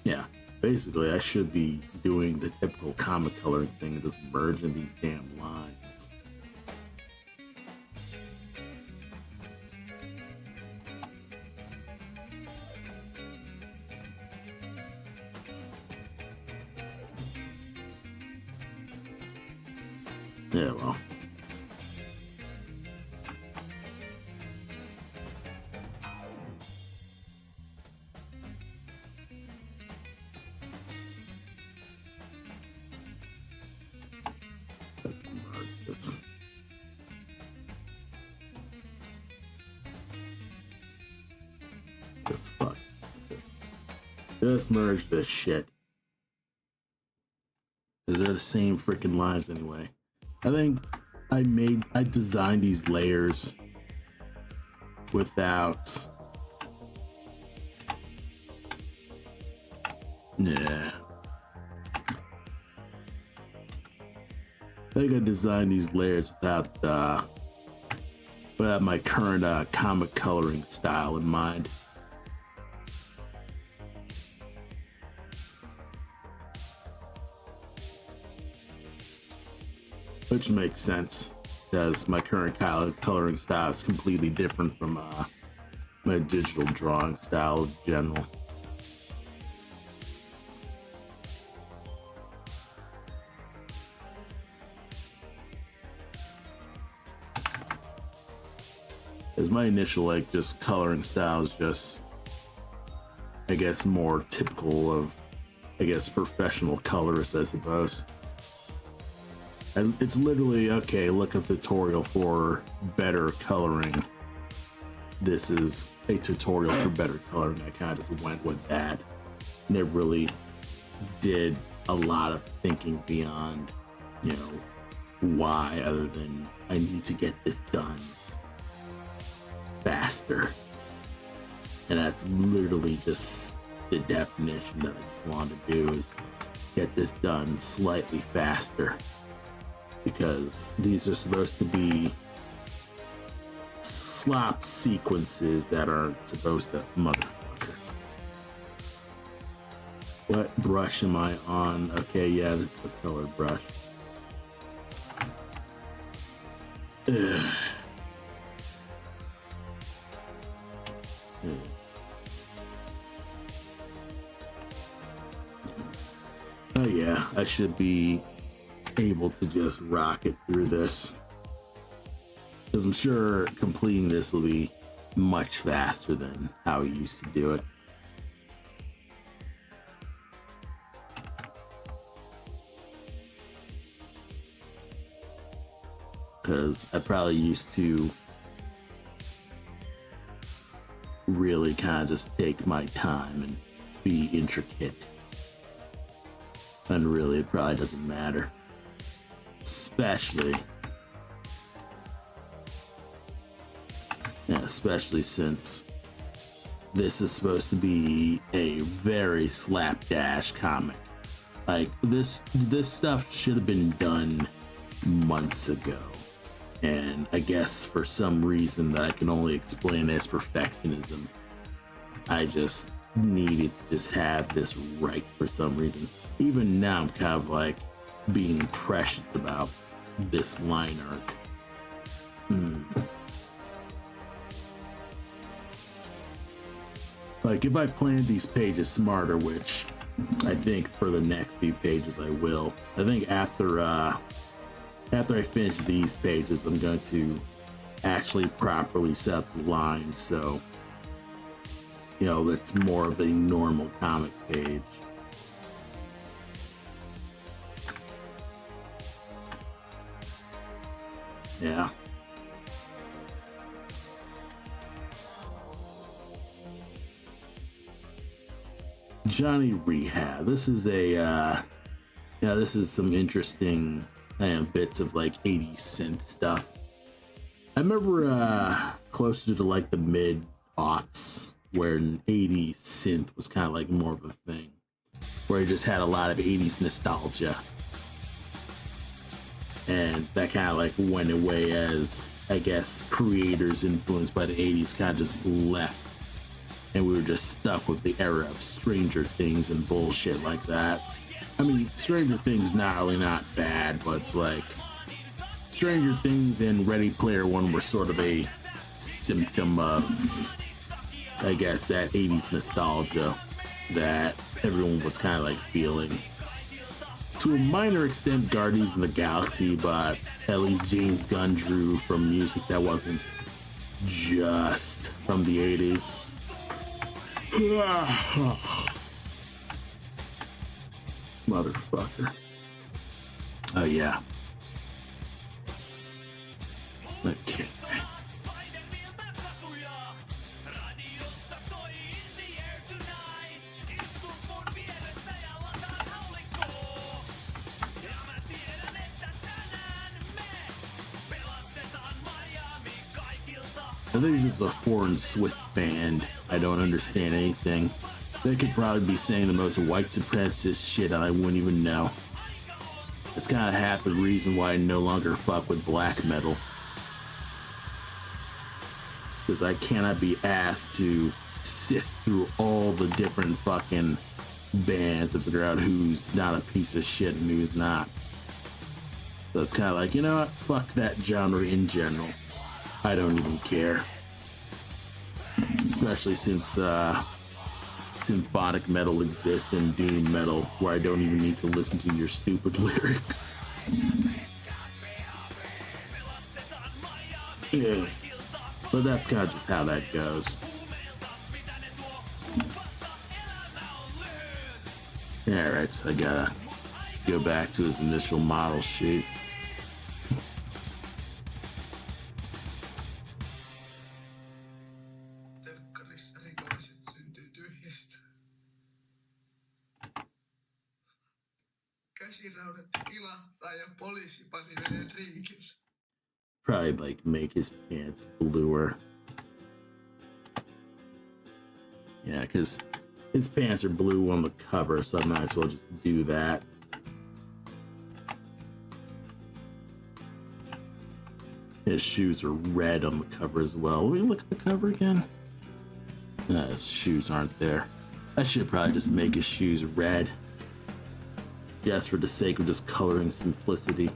Yeah, basically I should be doing the typical comic coloring thing and just merging these damn lines. Yeah, well. Let's merge this. Just fuck. Just merge this shit. Because they're the same freaking lines anyway. I think I designed these layers without. Yeah. I think I designed these layers without my current comic coloring style in mind. Which makes sense, because my current coloring style is completely different from my digital drawing style in general. Because my initial just coloring style is just, I guess, more typical of, professional colorists, I suppose. And it's literally, okay, look at the tutorial for better coloring. This is a tutorial for better coloring. I kind of just went with that. Never really did a lot of thinking beyond, why, other than I need to get this done faster. And that's literally just the definition that I just want to do, is get this done slightly faster, because these are supposed to be slop sequences that aren't supposed to motherfucker. What brush am I on? Okay, yeah, this is the color brush. Ugh. Oh yeah, I should be able to just rock it through this, because I'm sure completing this will be much faster than how I used to do it. Because I probably used to really kind of just take my time and be intricate. And really, it probably doesn't matter. Especially since this is supposed to be a very slapdash comic. Like, this stuff should have been done months ago. And I guess for some reason that I can only explain as perfectionism, I just needed to just have this right for some reason. Even now, I'm kind of like being precious about this line art. Like, if I planned these pages smarter, which I think for the next few pages I will. I think after I finish these pages, I'm going to actually properly set up the lines, so you know, that's more of a normal comic page. Yeah. Johnny Rehab. This is this is some interesting bits of like 80s synth stuff. I remember closer to like the mid-aughts, where an 80s synth was kind of like more of a thing, where it just had a lot of 80s nostalgia. And that kind of like went away as, I guess, creators influenced by the 80s kind of just left. And we were just stuck with the era of Stranger Things and bullshit like that. I mean, Stranger Things not bad, but it's like Stranger Things and Ready Player One were sort of a symptom of, I guess, that 80s nostalgia that everyone was kind of like feeling. To a minor extent, Guardians of the Galaxy, but at least James Gunn drew from music that wasn't just from the 80s. Motherfucker. Oh, yeah. Okay. I think this is a foreign Swift band. I don't understand anything. They could probably be saying the most white supremacist shit and I wouldn't even know. It's kind of half the reason why I no longer fuck with black metal. Because I cannot be asked to sift through all the different fucking bands to figure out who's not a piece of shit and who's not. So it's kind of like, you know what? Fuck that genre in general. I don't even care. Especially since symphonic metal exists and doom metal, where I don't even need to listen to your stupid lyrics. Yeah. But that's kind of just how that goes. Alright, so I gotta go back to his initial model sheet. Probably like make his pants bluer. Yeah, because his pants are blue on the cover, so I might as well just do that. His shoes are red on the cover as well. Let me look at the cover again. No, his shoes aren't there. I should probably just make his shoes red. Just for the sake of just coloring simplicity.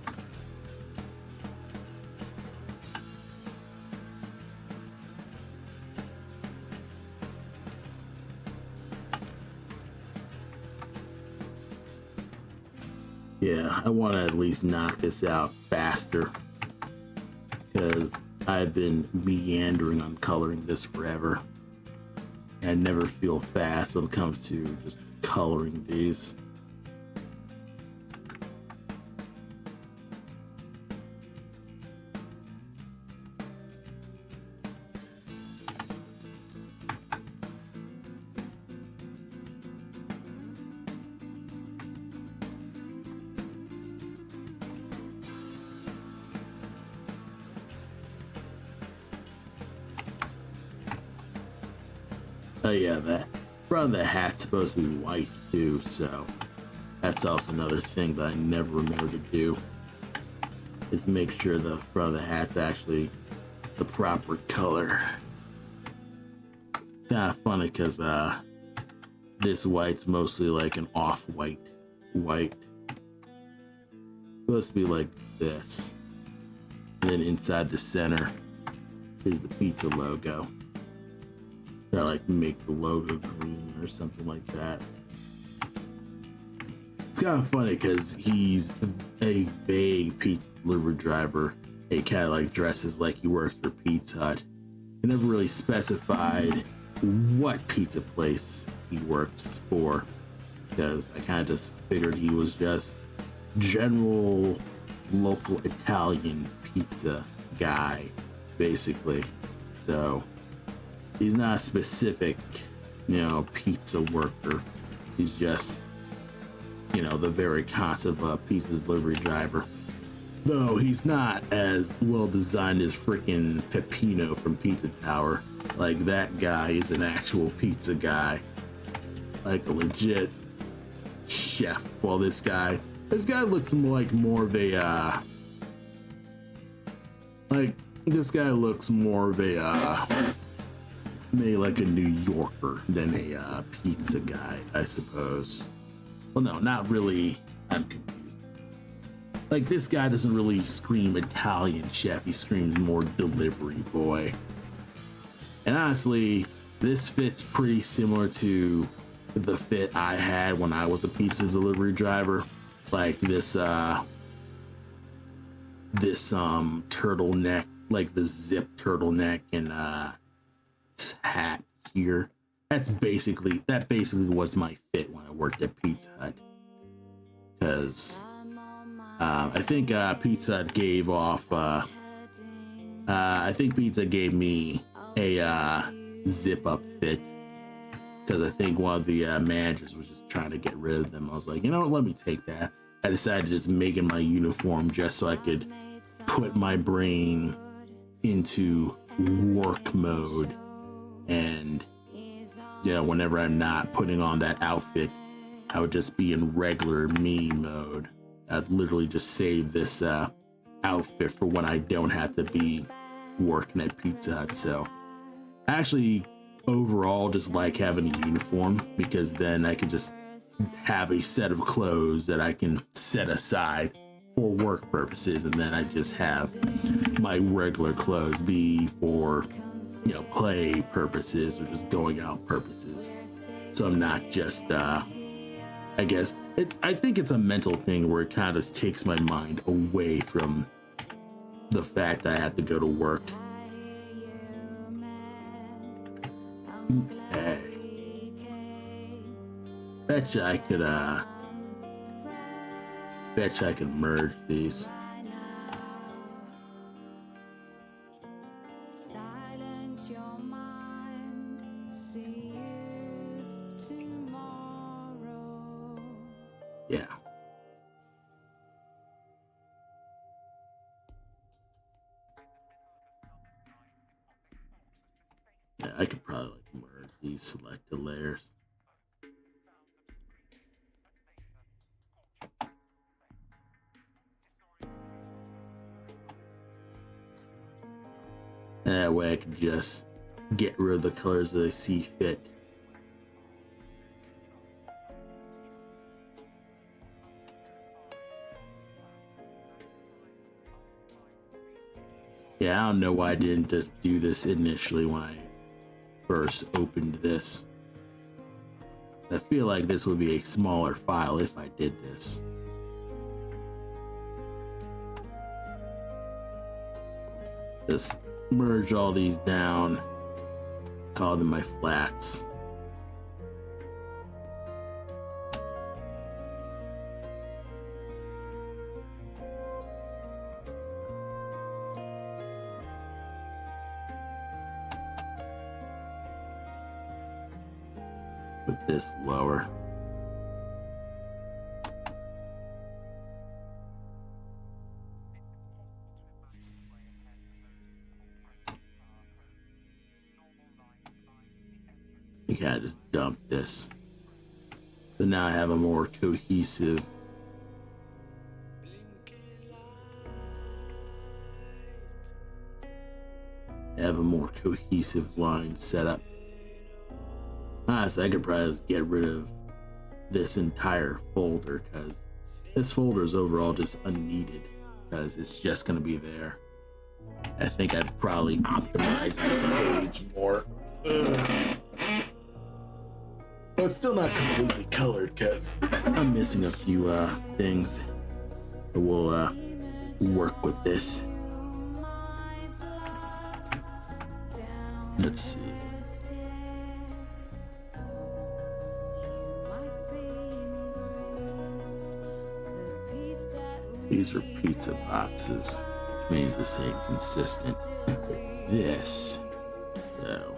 Yeah, I want to at least knock this out faster because I've been meandering on coloring this forever. I never feel fast when it comes to just coloring these. Oh yeah, the front of the hat's supposed to be white too, so that's also another thing that I never remember to do, is make sure the front of the hat's actually the proper color. Kind of funny because this white's mostly like an off-white white. Supposed to be like this. And then inside the center is the pizza logo. Or like make the logo green or something like that. It's kind of funny because he's a vague pizza delivery driver. He kind of like dresses like he works for Pizza Hut. He never really specified what pizza place he works for, because I kind of just figured he was just general local Italian pizza guy, basically. So he's not a specific, pizza worker. He's just, the very concept of a pizza delivery driver. Though he's not as well designed as freaking Peppino from Pizza Tower. Like, that guy is an actual pizza guy. Like a legit chef. Well, this guy looks like more of a, this guy looks more of a, maybe like a New Yorker than a pizza guy, I suppose. Well, no, not really. I'm confused. Like, this guy doesn't really scream Italian chef. He screams more delivery boy. And honestly, this fits pretty similar to the fit I had when I was a pizza delivery driver. Like this turtleneck, like the zip turtleneck and hat here. That basically was my fit when I worked at Pizza Hut. Because I think Pizza Hut gave off. I think Pizza gave me a zip up fit, because I think one of the managers was just trying to get rid of them. I was like, you know what, let me take that. I decided to just make it my uniform just so I could put my brain into work mode, and whenever I'm not putting on that outfit, I would just be in regular me mode. I'd literally just save this outfit for when I don't have to be working at Pizza Hut. So I actually overall just like having a uniform, because then I can just have a set of clothes that I can set aside for work purposes, and then I just have my regular clothes be for play purposes or just going out purposes. So I'm not just I think it's a mental thing where it kind of takes my mind away from the fact that I have to go to work. Okay. Betcha I could merge these. Yeah. Yeah, I could probably merge these selected layers. And that way I can just get rid of the colors that I see fit. Yeah, I don't know why I didn't just do this initially when I first opened this. I feel like this would be a smaller file if I did this. Just merge all these down, call them my flats. Put this lower. I kind of just dump this. So now I have a more cohesive line set up. Honestly, I could probably just get rid of this entire folder because this folder is overall just unneeded because it's just going to be there. I think I'd probably optimize this page more. But it's still not completely colored because I'm missing a few things. But we'll work with this. Let's see. These are pizza boxes, which means the same consistent. This. So,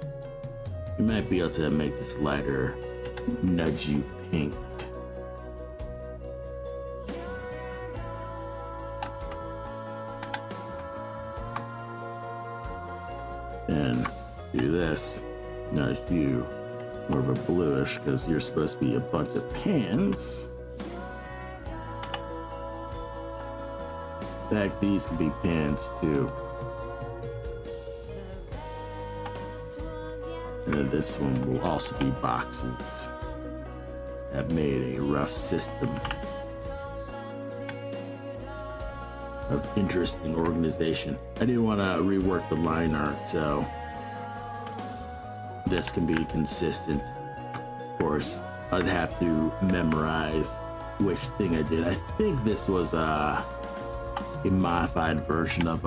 you might be able to make this lighter, nudge you pink. And do this, nudge you more of a bluish because you're supposed to be a bunch of pans. In fact, these can be pans too. And then this one will also be boxes. I've made a rough system of interesting organization. I didn't want to rework the line art, so this can be consistent. Of course, I'd have to memorize which thing I did. I think this was a modified version of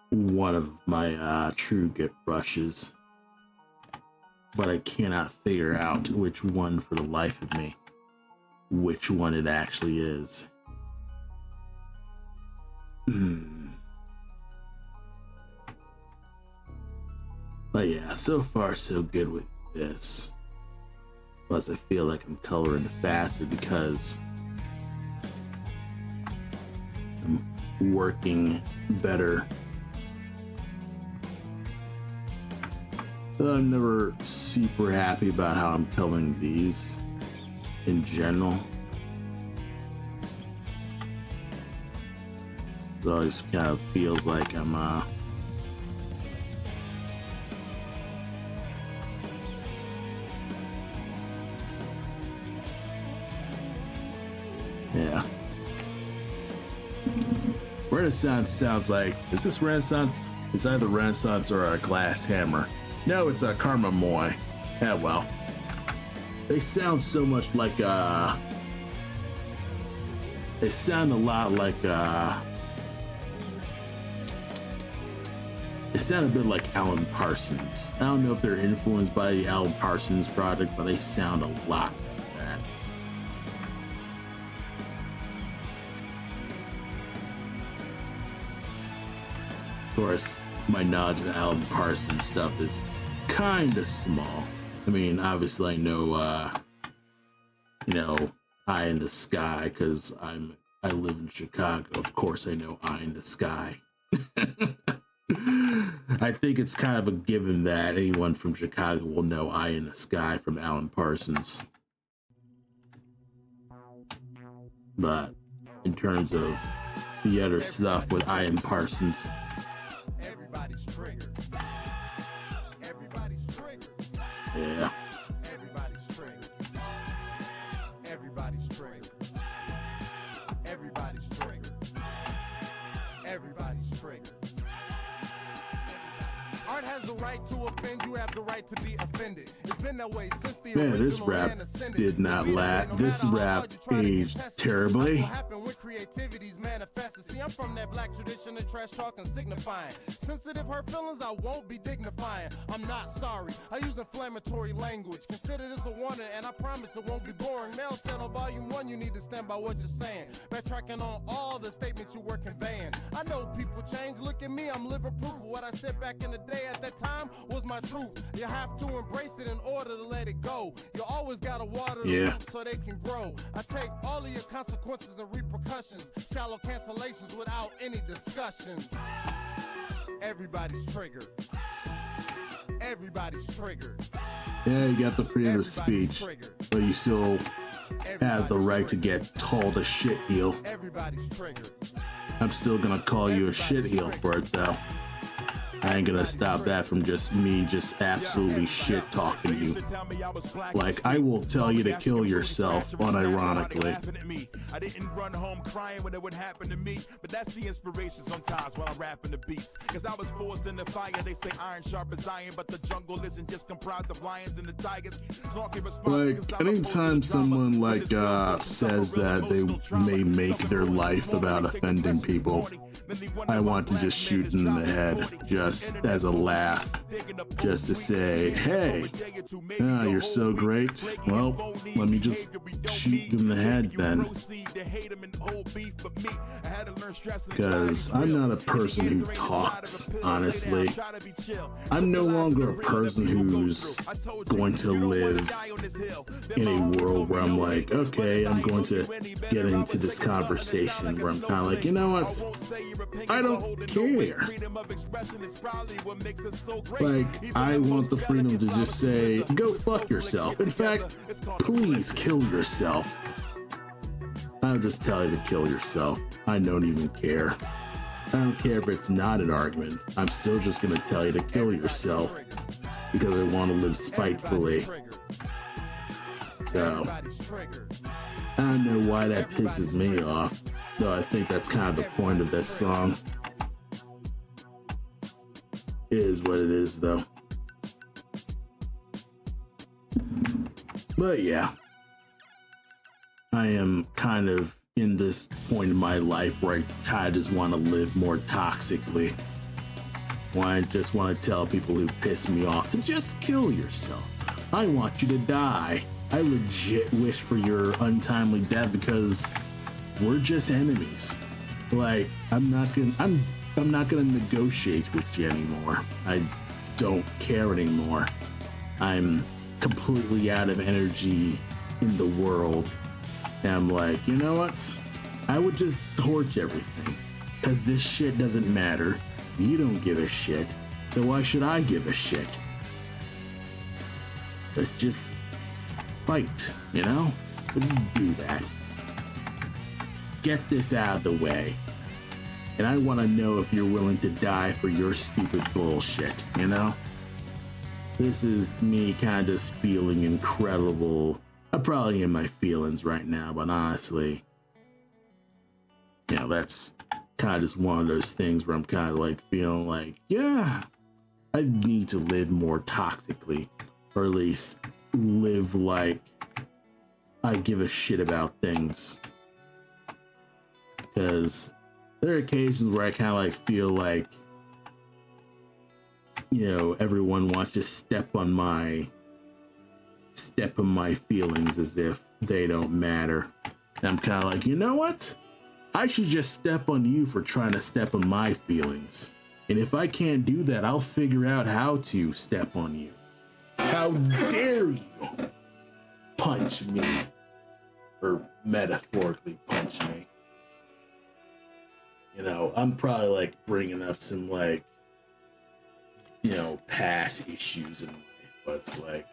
one of my True Grit brushes, but I cannot figure out which one for the life of me, which one it actually is. But yeah, so far so good with this. Plus I feel like I'm coloring faster because I'm working better. But I'm never super happy about how I'm coloring these in general. It always kind of feels like I'm yeah. Renaissance sounds like, is this Renaissance? It's either Renaissance or a glass hammer. No, it's a Karma Moy. Yeah, well. They sound so much like they sound a lot like they sound a bit like Alan Parsons. I don't know if they're influenced by the Alan Parsons project, but they sound a lot like that. Of course, my knowledge of Alan Parsons stuff is kind of small. I mean, obviously I know, Eye in the Sky because I'm I live in Chicago. Of course, I know Eye in the Sky. I think it's kind of a given that anyone from Chicago will know Eye in the Sky from Alan Parsons. But in terms of the other stuff with Ian Parsons, Everybody's triggered. Everybody's triggered. yeah. Everybody's triggered. Everybody's triggered. Everybody's triggered. Everybody's triggered. Art has the right to offend, you have the right to be offended. It's been that way since the Man, this original rap man ascended. did not lag. This rap aged terribly. That's what happened when creativity's manifested. See, I'm from that black tradition of trash talking, signifying. Sensitive hurt feelings, I won't be dignifying. I'm not sorry. I use inflammatory language. Consider this a wonder, and I promise it won't be boring. Mail sent on volume 1, you need to stand by what you're saying. Backtracking on all the statements you were conveying. I know people change. Look at me, I'm living proof. What I said back in the day at that time was my truth. You have to embrace it in order to let it go. You always gotta water the roots so they can grow. I take all of your consequences and repercussions. Shallow cancellations without any discussions. Everybody's triggered. Everybody's triggered. Yeah, you got the freedom of speech, but you still have the right to get told a shit heel. Everybody's triggered. I'm still gonna call you a shit heel for it though. I ain't gonna stop that from just me just absolutely shit talking you. Like, I will tell you to kill yourself unironically. I didn't run home crying when it would happen to me, but that's the inspiration sometimes while I'm rapping the beats. Cause I was forced in the fire, they say iron sharp as iron, but the jungle isn't just comprised of lions and the tigers. Like, anytime someone like says that they may make their life about offending people, I want to just shoot them in the head, just as a laugh, just to say, hey, you're so great. Well, let me just shoot them in the head then. Because I'm not a person who talks, honestly. I'm no longer a person who's going to live in a world where I'm like, okay, I'm going to get into this conversation where I'm kind of like, you know what? I don't care. Like, I want the freedom to just say, go fuck yourself. In fact, please kill yourself. I'll just tell you to kill yourself. I don't even care. I don't care if it's not an argument. I'm still just gonna tell you to kill yourself because I want to live spitefully. So, I don't know why that pisses me off, though I think that's kind of the point of that song. It is what it is, though. But yeah, I am kind of in this point in my life where I kind of just want to live more toxically. Where I just want to tell people who piss me off to just kill yourself. I want you to die. I legit wish for your untimely death because we're just enemies. Like, I'm not gonna negotiate with you anymore. I don't care anymore. I'm completely out of energy in the world. And I'm like, you know what? I would just torch everything. Cause this shit doesn't matter. You don't give a shit. So why should I give a shit? Let's just fight, you know? Let's just do that. Get this out of the way. And I want to know if you're willing to die for your stupid bullshit, you know? This is me kind of just feeling incredible. I'm probably in my feelings right now, but honestly, you know, that's kind of just one of those things where I'm kind of like feeling like, yeah, I need to live more toxically, or at least live like I give a shit about things. Because there are occasions where I kind of like feel like, you know, everyone wants to step on my feelings as if they don't matter. And I'm kind of like, you know what? I should just step on you for trying to step on my feelings. And if I can't do that, I'll figure out how to step on you. How dare you punch me? Or metaphorically punch me. You know, I'm probably like bringing up some like, you know, past issues in life, but it's like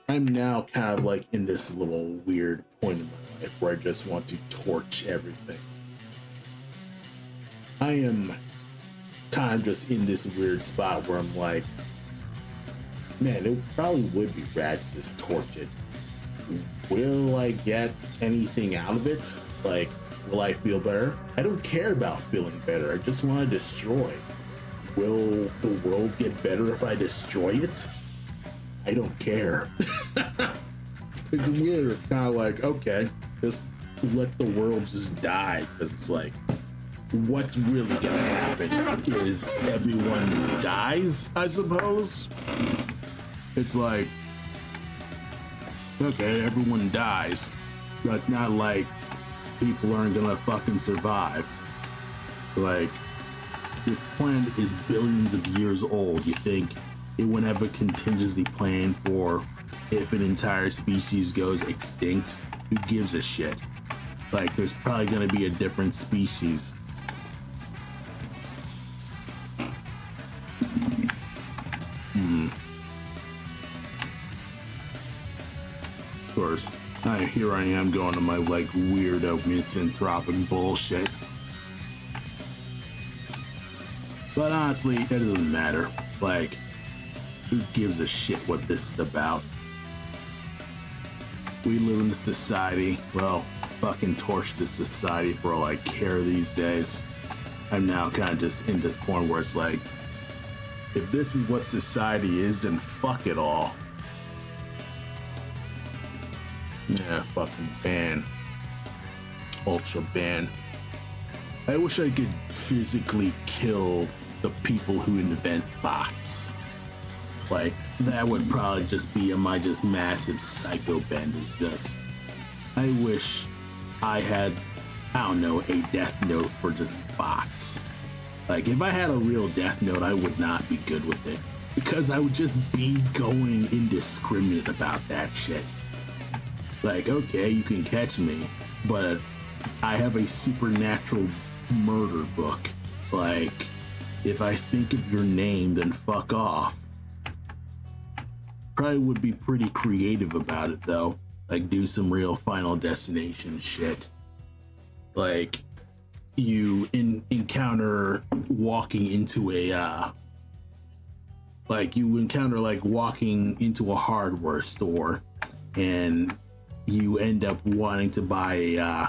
I'm now kind of like in this little weird point in my life where I just want to torch everything. I am kind of just in this weird spot where I'm like, man, it probably would be rad to just torch it. Will I get anything out of it? Like, will I feel better? I don't care about feeling better. I just want to destroy. Will the world get better if I destroy it? I don't care. It's weird. It's kind of like, okay, just let the world just die. Because it's like, what's really gonna happen is everyone dies, I suppose. It's like, okay, everyone dies. But it's not like people aren't gonna fucking survive. Like, this planet is billions of years old. You think it would have a contingency plan for if an entire species goes extinct? Who gives a shit? Like, there's probably gonna be a different species. Of course, here I am going to my like weirdo misanthropic bullshit. But honestly, it doesn't matter. Like, who gives a shit what this is about? We live in a society, well, fucking torch this society for all I care these days. I'm now kind of just in this point where it's like, if this is what society is, then fuck it all. Yeah, fucking ban. Ultra ban. I wish I could physically kill the people who invent bots. Like, that would probably just be my just massive psycho bend. Is just, I wish I had, I don't know, a death note for just bots. Like, if I had a real death note, I would not be good with it. Because I would just be going indiscriminate about that shit. Like, okay, you can catch me, but I have a supernatural murder book. Like, if I think of your name, then fuck off. Probably would be pretty creative about it, though. Like, do some real Final Destination shit. Like, you encounter walking into a, walking into a hardware store, and you end up wanting to buy a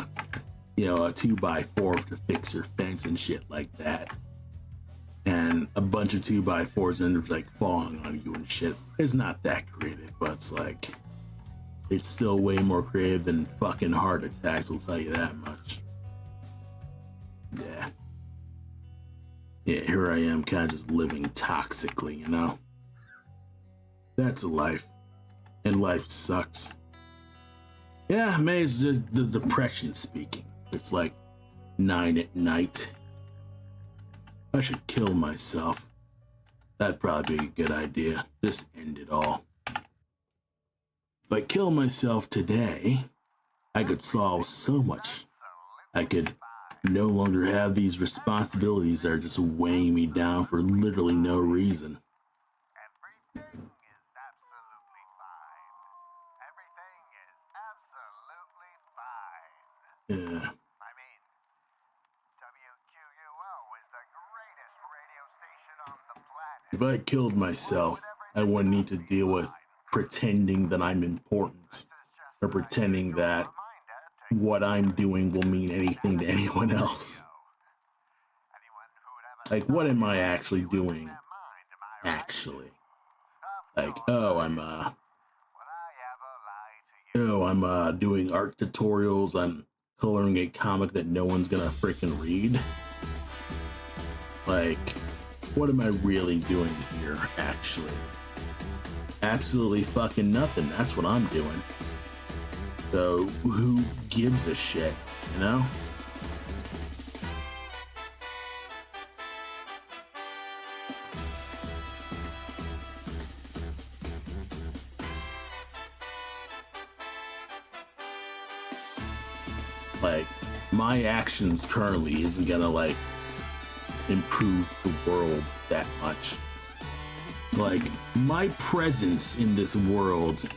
2x4 to fix your fence and shit like that. And a bunch of 2x4s end up like falling on you and shit. It's not that creative, but it's like, it's still way more creative than fucking heart attacks, I'll tell you that much. Yeah, here I am kind of just living toxically, you know? That's a life. And life sucks. Yeah, maybe it's just the depression speaking. It's like 9 at night. I should kill myself. That'd probably be a good idea. Just end it all. If I kill myself today, I could solve so much. I could no longer have these responsibilities that are just weighing me down for literally no reason. Everything is absolutely fine. Everything is absolutely fine. Yeah. I mean, WQUO is the greatest radio station on the planet. If I killed myself, I wouldn't need to deal with pretending that I'm important, or pretending that what I'm doing will mean anything to anyone else. Like, what am I actually doing? Actually. Like, I'm doing art tutorials, I'm coloring a comic that no one's gonna freaking read. Like, what am I really doing here, actually? Absolutely fucking nothing. That's what I'm doing. So, who gives a shit, you know? Like, my actions currently isn't gonna like improve the world that much. Like, my presence in this world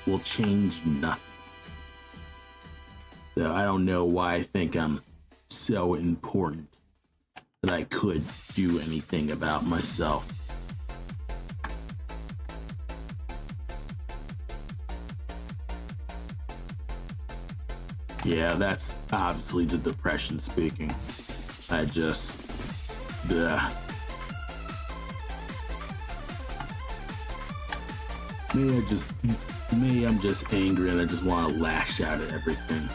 will change nothing. So I don't know why I think I'm so important that I could do anything about myself. Yeah, that's obviously the depression speaking. I just... Maybe I'm just angry and I just want to lash out at everything.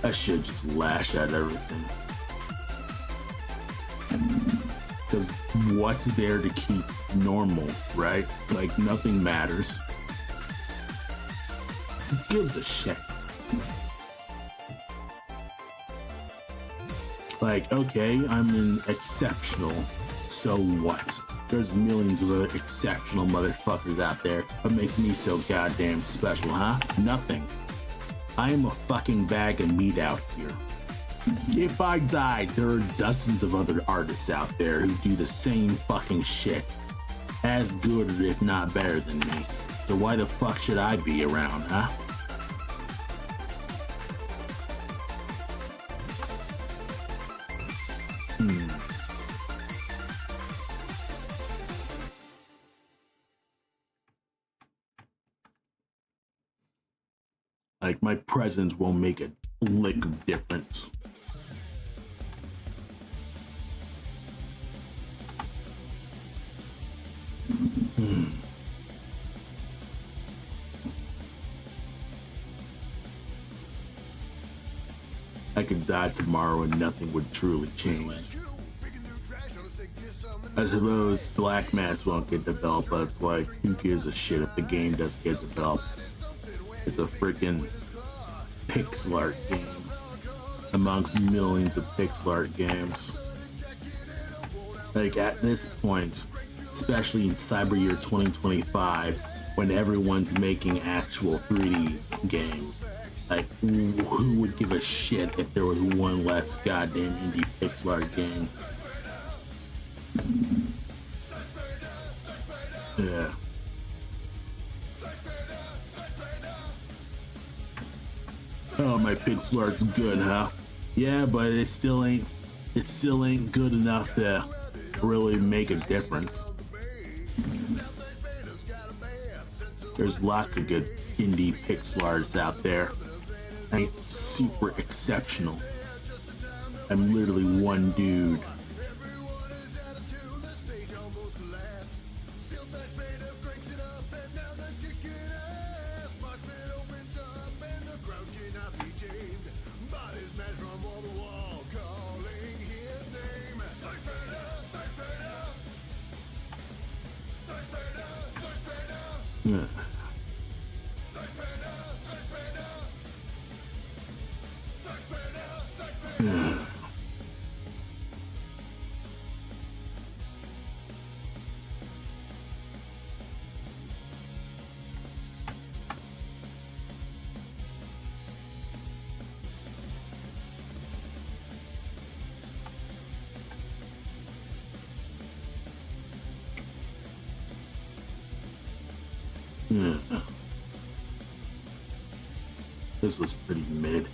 I should just lash at everything. Because what's there to keep normal, right? Like, nothing matters. Who gives a shit? Like, okay, I'm an exceptional, so what? There's millions of other exceptional motherfuckers out there. What makes me so goddamn special, huh? Nothing. I am a fucking bag of meat out here. If I died, there are dozens of other artists out there who do the same fucking shit. As good or if not better than me. So why the fuck should I be around, huh? Like, my presence won't make a lick of difference. I could die tomorrow and nothing would truly change. I suppose Black Mass won't get developed, but it's like, who gives a shit if the game does get developed? It's a freaking pixel art game amongst millions of pixel art games. Like, at this point, especially in cyber year 2025, when everyone's making actual 3D games, like, who would give a shit if there was one less goddamn indie pixel art game? Yeah. Oh, my pixel art's good, huh? Yeah, but it still ain't good enough to really make a difference. There's lots of good indie pixel arts out there. I ain't super exceptional. I'm literally one dude. Yeah. Yeah. This was pretty mid.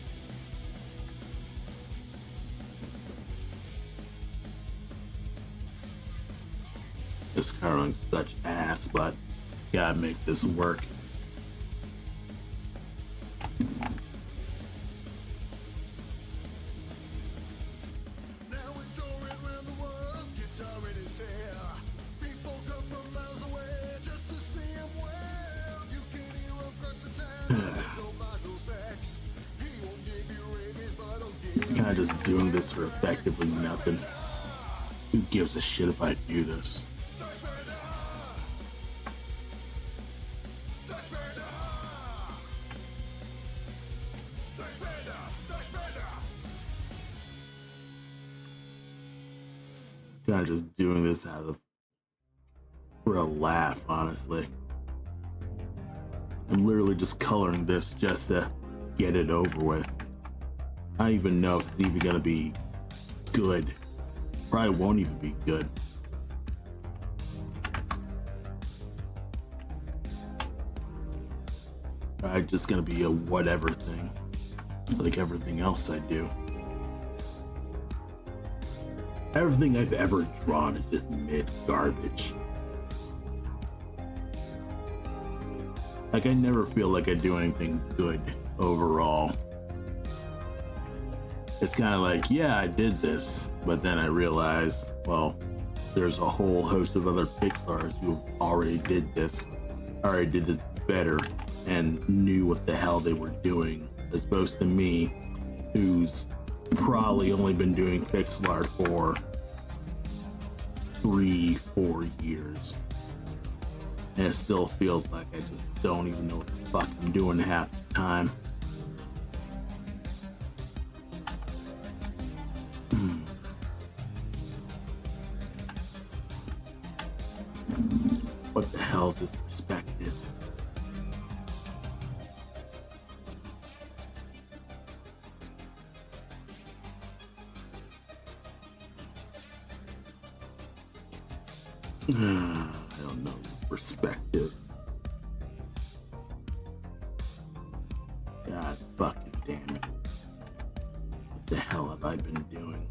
This coloring's such ass, but gotta make this work. Kind of just doing this for effectively nothing. Who gives a shit if I do this? Kind of just doing this for a laugh, honestly. I'm literally just coloring this just to get it over with. I don't even know if it's even gonna be good. Probably won't even be good. Probably just gonna be a whatever thing, like everything else I do. Everything I've ever drawn is just mid garbage. Like, I never feel like I do anything good overall. It's kind of like, yeah, I did this, but then I realized, well, there's a whole host of other Pixars who already did this better and knew what the hell they were doing, as opposed to me, who's probably only been doing pixel art for 3-4 years. And it still feels like I just don't even know what the fuck I'm doing half the time. What the hell is this perspective? I don't know this perspective. God fucking damn it. What the hell have I been doing?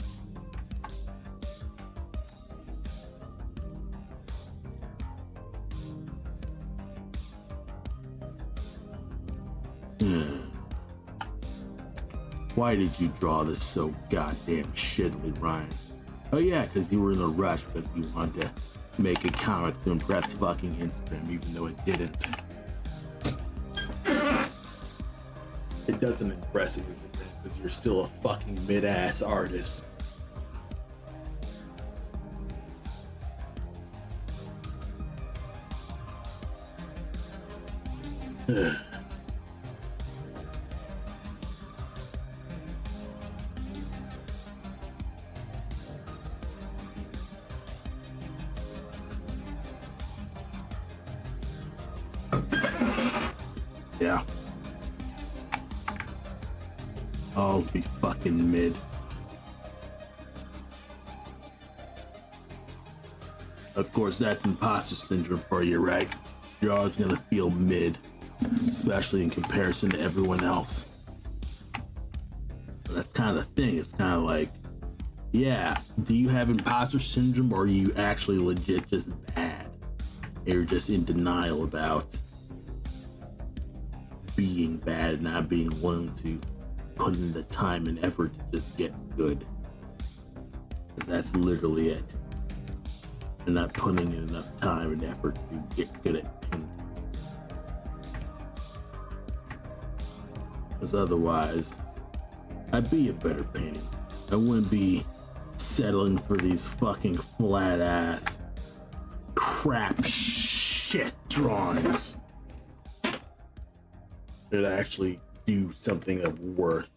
Why did you draw this so goddamn shittily, Ryan? Oh yeah, because you were in a rush because you wanted to make a comic to impress fucking Instagram, even though it didn't. It doesn't impress Instagram because you're still a fucking mid-ass artist. Yeah. I'll be fucking mid. Of course, that's imposter syndrome for you, right? You're always gonna feel mid, especially in comparison to everyone else. But that's kind of the thing. It's kind of like, yeah, do you have imposter syndrome, or are you actually legit just bad? You're just in denial about being bad and not being willing to put in the time and effort to just get good. Because that's literally it. You're not putting in enough time and effort to get good at painting. Because otherwise, I'd be a better painter. I wouldn't be settling for these fucking flat ass crap shit drawings that actually do something of worth.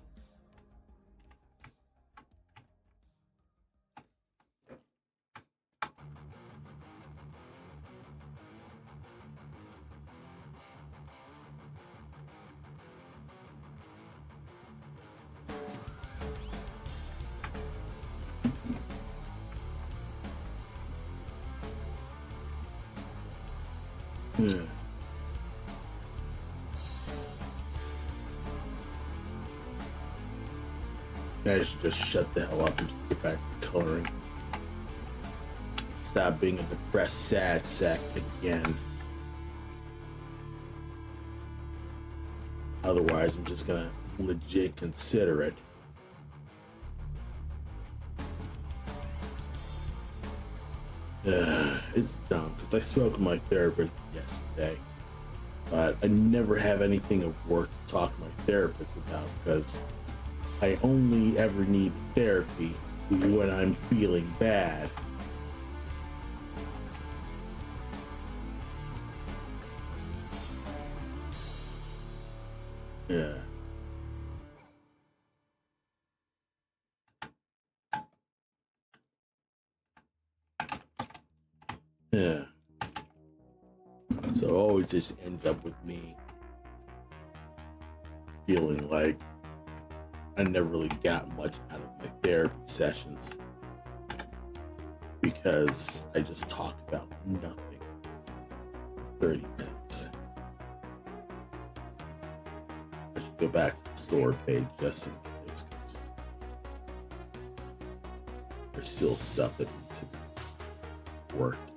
Yeah. I should just shut the hell up and just get back to coloring. Stop being a depressed sad sack again. Otherwise, I'm just gonna legit consider it. It's dumb, because I spoke with my therapist yesterday, but I never have anything of work to talk to my therapist about, because I only ever need therapy when I'm feeling bad. Yeah. Yeah. So it always just ends up with me feeling like I never really got much out of my therapy sessions because I just talk about nothing for 30 minutes. I should go back to the store page just in case, because there's still stuff that needs to be worked.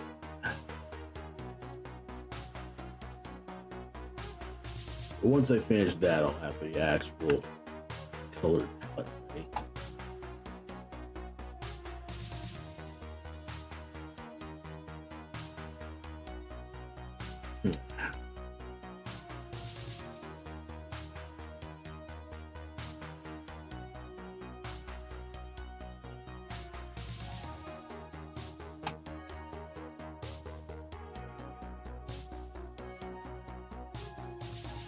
But once I finish that, I'll have the actual colored palette ready.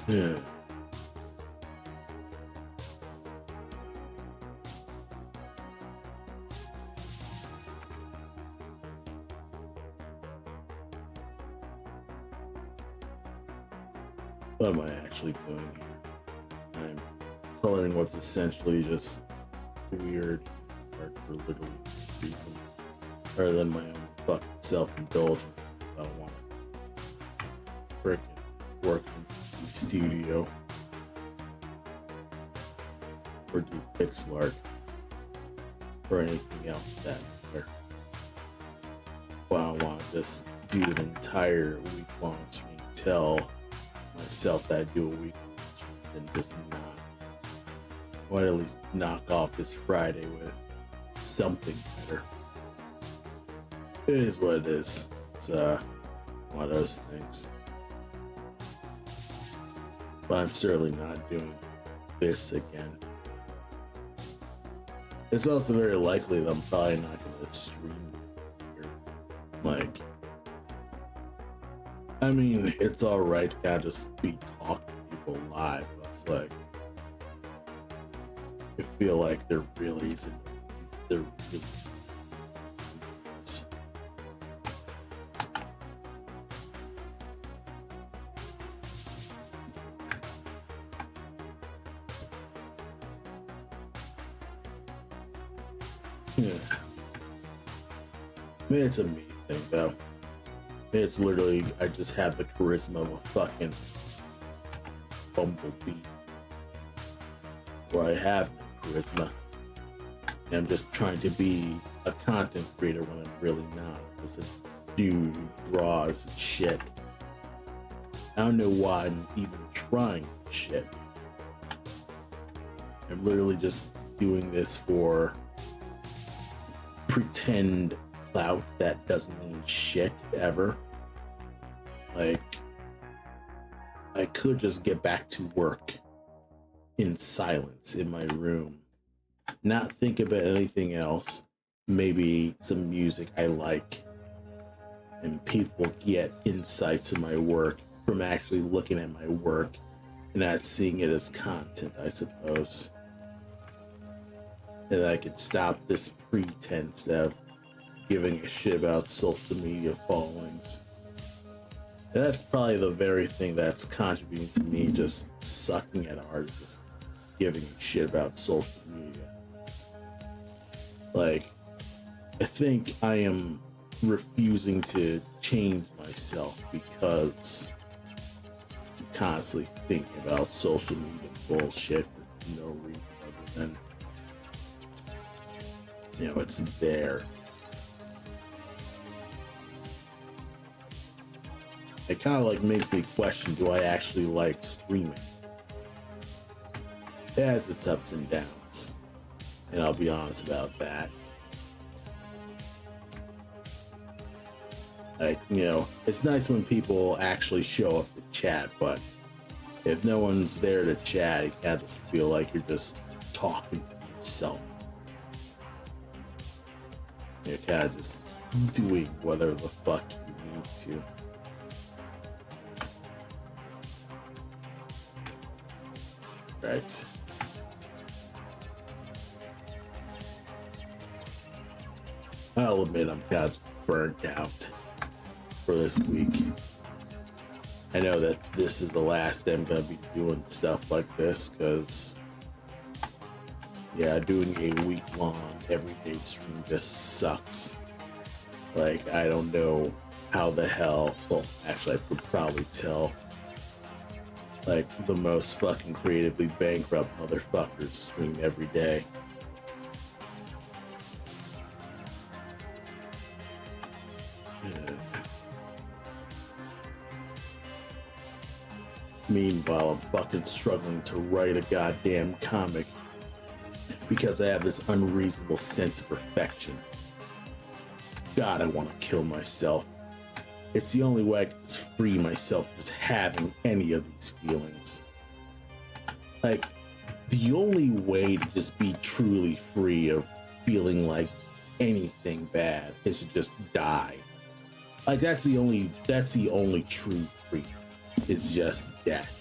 Yeah. What am I actually doing here? I'm coloring what's essentially just weird art for literally no reason other than my own fucking self-indulgence. I don't want to frickin' work in the studio or do pixel art or anything else for that matter. But I want to just do an entire week-long stream, tell myself that I do a week and just not. I want to at least knock off this Friday with something better. It is what it is. It's one of those things. But I'm certainly not doing this again. It's also very likely that I'm probably not going to stream here. Like, I mean, it's alright to kind of just be talking to people live, but it's like, I feel like there really isn't. There really is. Yeah. Maybe it's a me thing, though. It's literally, I just have the charisma of a fucking bumblebee. Or I have no charisma. And I'm just trying to be a content creator when I'm really not. Just a dude who draws and shit. I don't know why I'm even trying shit. I'm literally just doing this for pretend clout that doesn't mean shit ever. Like, I could just get back to work in silence in my room, not think about anything else, maybe some music I like, and people get insights in my work from actually looking at my work and not seeing it as content, I suppose. And I could stop this pretense of giving a shit about social media followings. And that's probably the very thing that's contributing to me just sucking at art, just giving a shit about social media. Like, I think I am refusing to change myself because I'm constantly thinking about social media bullshit for no reason other than, you know, it's there. It kind of like makes me question, do I actually like streaming? It has its ups and downs, and I'll be honest about that. Like, you know, it's nice when people actually show up to chat, but if no one's there to chat, you kind of just feel like you're just talking to yourself. You're kind of just doing whatever the fuck you need to. Right. I'll admit I'm kind of burnt out for this week. I know that this is the last day I'm gonna be doing stuff like this because Yeah, doing a week-long everyday stream just sucks. Like, I don't know how the hell, well, actually I could probably tell, like, the most fucking creatively bankrupt motherfuckers stream every day. Meanwhile, I'm fucking struggling to write a goddamn comic because I have this unreasonable sense of perfection. God, I want to kill myself. It's the only way I can just free myself from just having any of these feelings. Like, the only way to just be truly free of feeling like anything bad is to just die. Like, that's the only true freedom, is just death.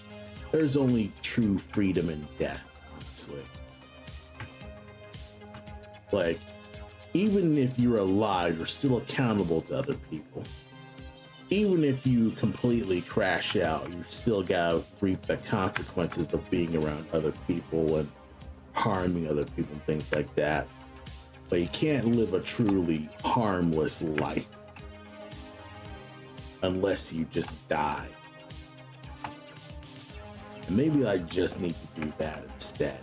There's only true freedom in death, honestly. Like, even if you're alive, you're still accountable to other people. Even if you completely crash out, you still gotta reap the consequences of being around other people and harming other people and things like that. But you can't live a truly harmless life unless you just die. And maybe I just need to do that instead.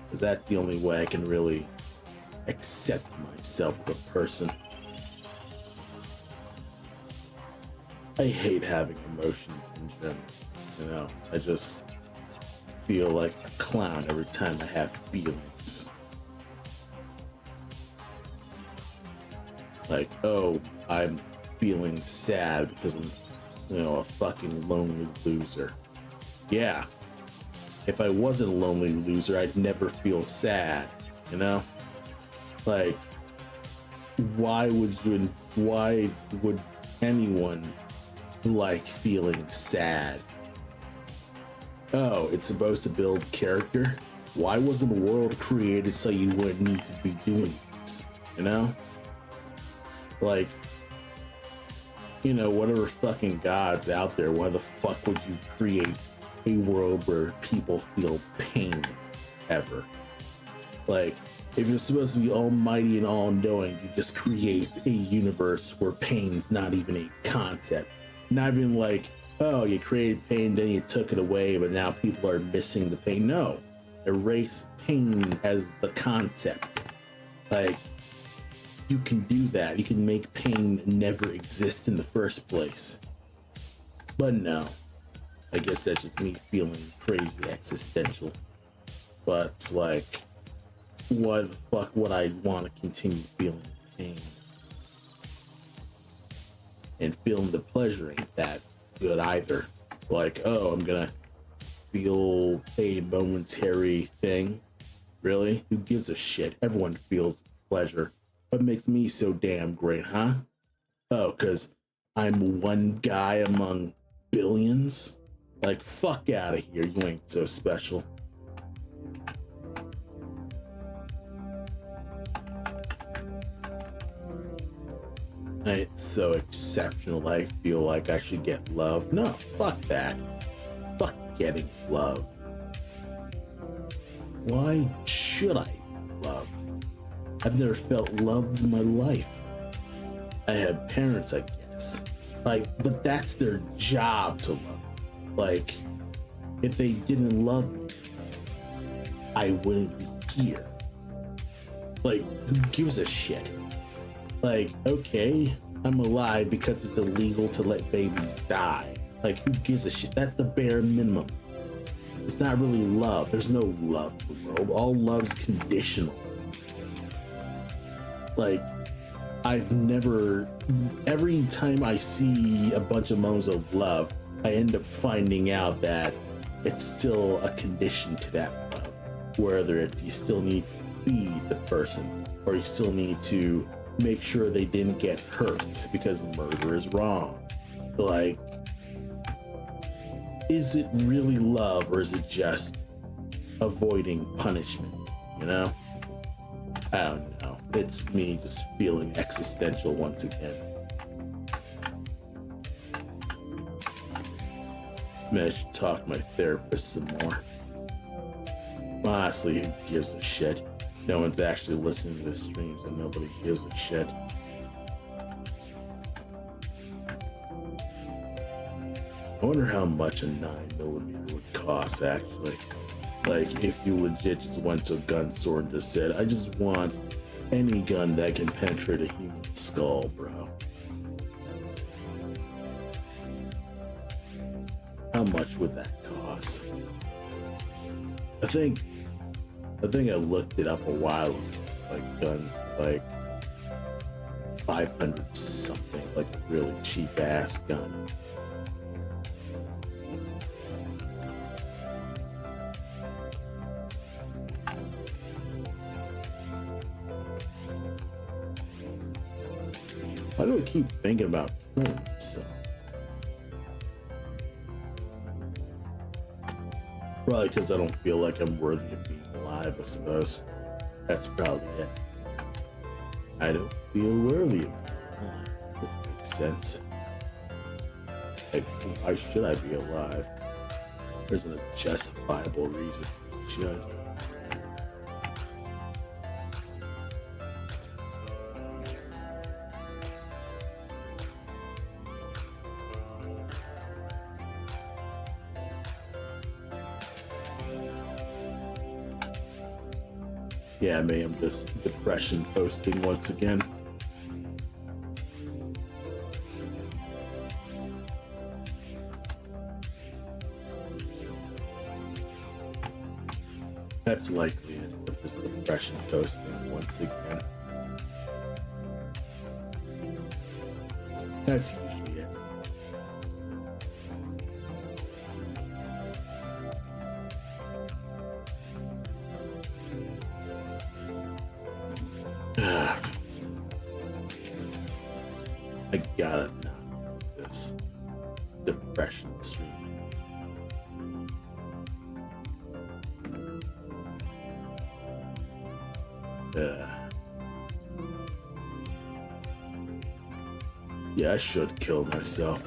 Because that's the only way I can really accept myself as a person. I hate having emotions in general, you know? I just feel like a clown every time I have feelings. Like, oh, I'm feeling sad because I'm, you know, a fucking lonely loser. Yeah. If I wasn't a lonely loser, I'd never feel sad, you know? Like, why would anyone like feeling sad? Oh, it's supposed to build character? Why wasn't the world created so you wouldn't need to be doing this, you know? Like, you know, whatever fucking god's out there, why the fuck would you create a world where people feel pain ever? Like, if you're supposed to be almighty and all-knowing, you just create a universe where pain's not even a concept. Not even like, oh, you created pain, then you took it away, but now people are missing the pain. No, erase pain as the concept. Like, you can do that. You can make pain never exist in the first place. But no, I guess that's just me feeling crazy existential. But it's like, why the fuck would I want to continue feeling pain? And feeling the pleasure ain't that good either. Like, oh, I'm gonna feel a momentary thing. Really? Who gives a shit? Everyone feels pleasure. What makes me so damn great, huh? Oh, because I'm one guy among billions? Like, fuck out of here. You ain't so special. It's so exceptional. I feel like I should get love. No, fuck that. Fuck getting love. Why should I love? I've never felt loved in my life. I have parents, I guess. Like, but that's their job to love. Like, if they didn't love me, I wouldn't be here. Like, who gives a shit? Like, okay, I'm alive because it's illegal to let babies die. Like, who gives a shit? That's the bare minimum. It's not really love. There's no love in the world. All love's conditional. Like, I've never, every time I see a bunch of moments of love, I end up finding out that it's still a condition to that love. Whether it's you still need to feed the person, or you still need to make sure they didn't get hurt because murder is wrong. Like, is it really love, or is it just avoiding punishment, you know? I don't know. It's me just feeling existential once again. Maybe I should talk to my therapist some more. Honestly, who gives a shit? No one's actually listening to the streams and nobody gives a shit. I wonder how much a 9mm would cost, actually. Like, if you legit just went to a gun store and just said, I just want any gun that can penetrate a human skull, bro. How much would that cost? I think I looked it up a while ago. Like, guns, like 500 something, like a really cheap ass gun. Why do I keep thinking about killing myself? Probably because I don't feel like I'm worthy of being alive, I suppose. That's probably it. I don't feel worthy of being alive, which makes sense. Like, why should I be alive? There's a justifiable reason I should. Yeah, me, I'm just depression posting once again. That's likely it, but just depression posting once again. That's usually it. I gotta not do this depression streaming. Yeah, I should kill myself.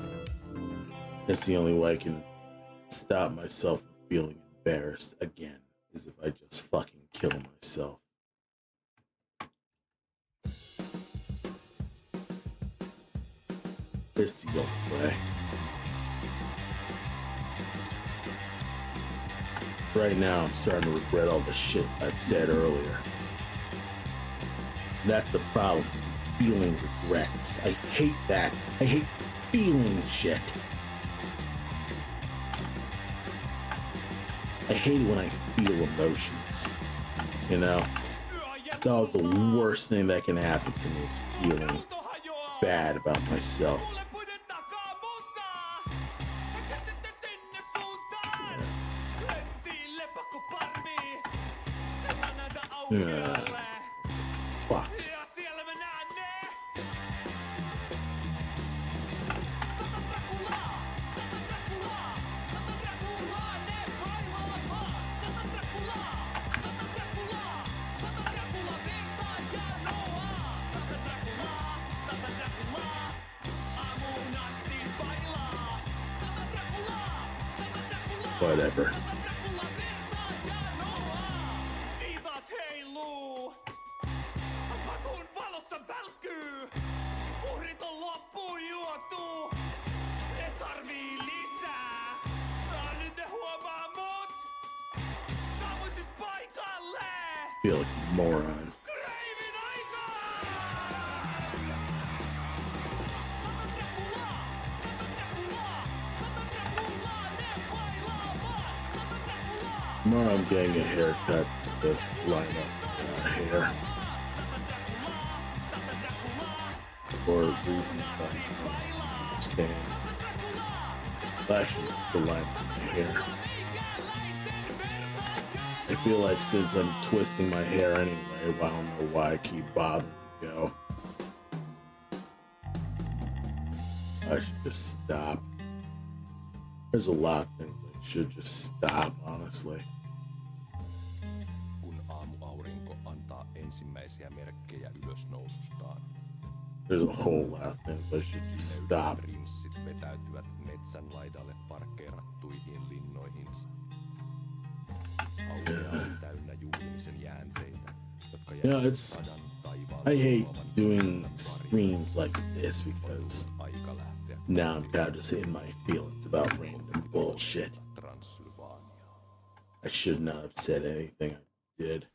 That's the only way I can stop myself from feeling embarrassed again, is if I just fucking kill myself. It's the only way. Right now, I'm starting to regret all the shit I said earlier. That's the problem. Feeling regrets. I hate that. I hate feeling shit. I hate it when I feel emotions. You know? It's always the worst thing that can happen to me is feeling bad about myself. Yeah. Fuck. Whatever. Feel like a moron. Tomorrow I'm getting a haircut to this lineup hair. For reasons I don't understand. Actually, it's a line of my hair. I feel like since I'm twisting my hair anyway, well, I don't know why I keep bothering to go. I should just stop. There's a lot of things I should just stop, honestly. Kun aamuaurinko antaa ensimmäisiä merkkejä ylösnousustaan. There's a whole lot of things I should just stop. Prinssit vetäytyvät metsän laidalle parkkeerattuihin linnoihinsa. Aura on täynnä juhlimisen jäänteitä, jotka You know, jäävät it's sadan taivaan I hate luovan doing pari. streams like this because Aika lähteä now I'm kind of just in my feelings about random bullshit. Transylvaniaan. I should not have said anything I did.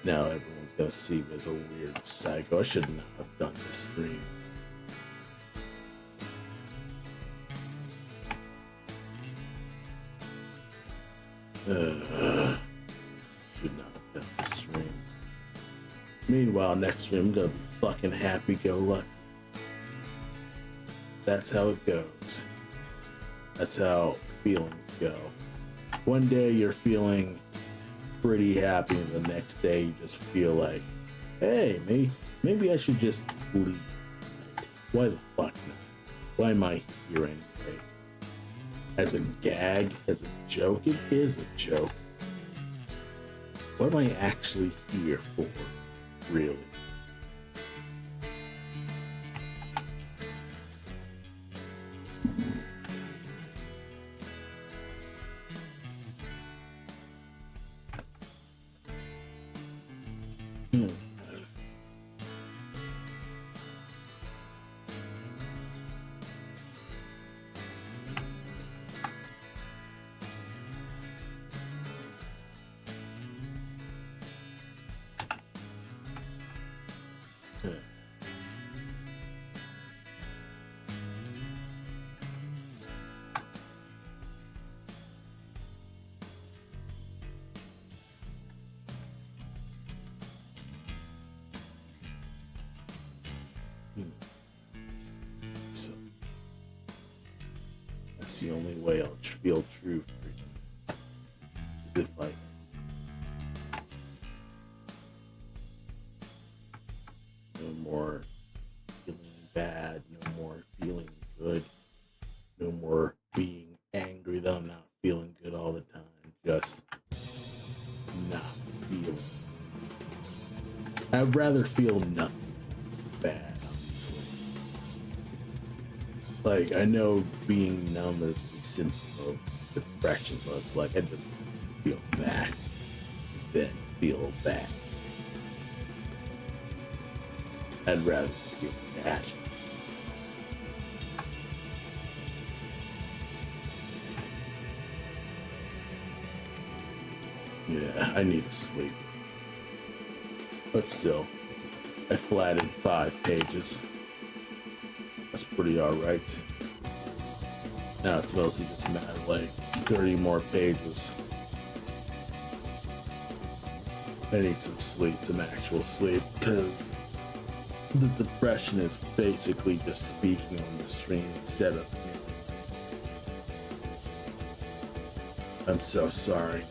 Now everyone's gonna see me as a weird psycho. I should not have done this stream. Should not have done this stream. Meanwhile, next stream, I'm gonna be fucking happy-go-lucky. That's how it goes. That's how feelings go. One day you're feeling pretty happy, and the next day you just feel like, hey, maybe I should just leave. Like, why the fuck not? Why am I here anyway? As a gag, as a joke? It is a joke. What am I actually here for, really? So, that's the only way I'll feel true freedom. Is if I no more feeling bad, no more feeling good, no more being angry that I'm not feeling good all the time. Just not feeling. I'd rather feel nothing bad, honestly. Like, I know being numb is a symptom of depression, but it's like I just feel bad, then feel bad. I'd rather just feel bad. Yeah, I need to sleep. But still, I flattened 5 pages. That's pretty alright. Now it's mostly just a matter of like 30 more pages. I need some sleep, some actual sleep, because the depression is basically just speaking on the stream instead of me. I'm so sorry.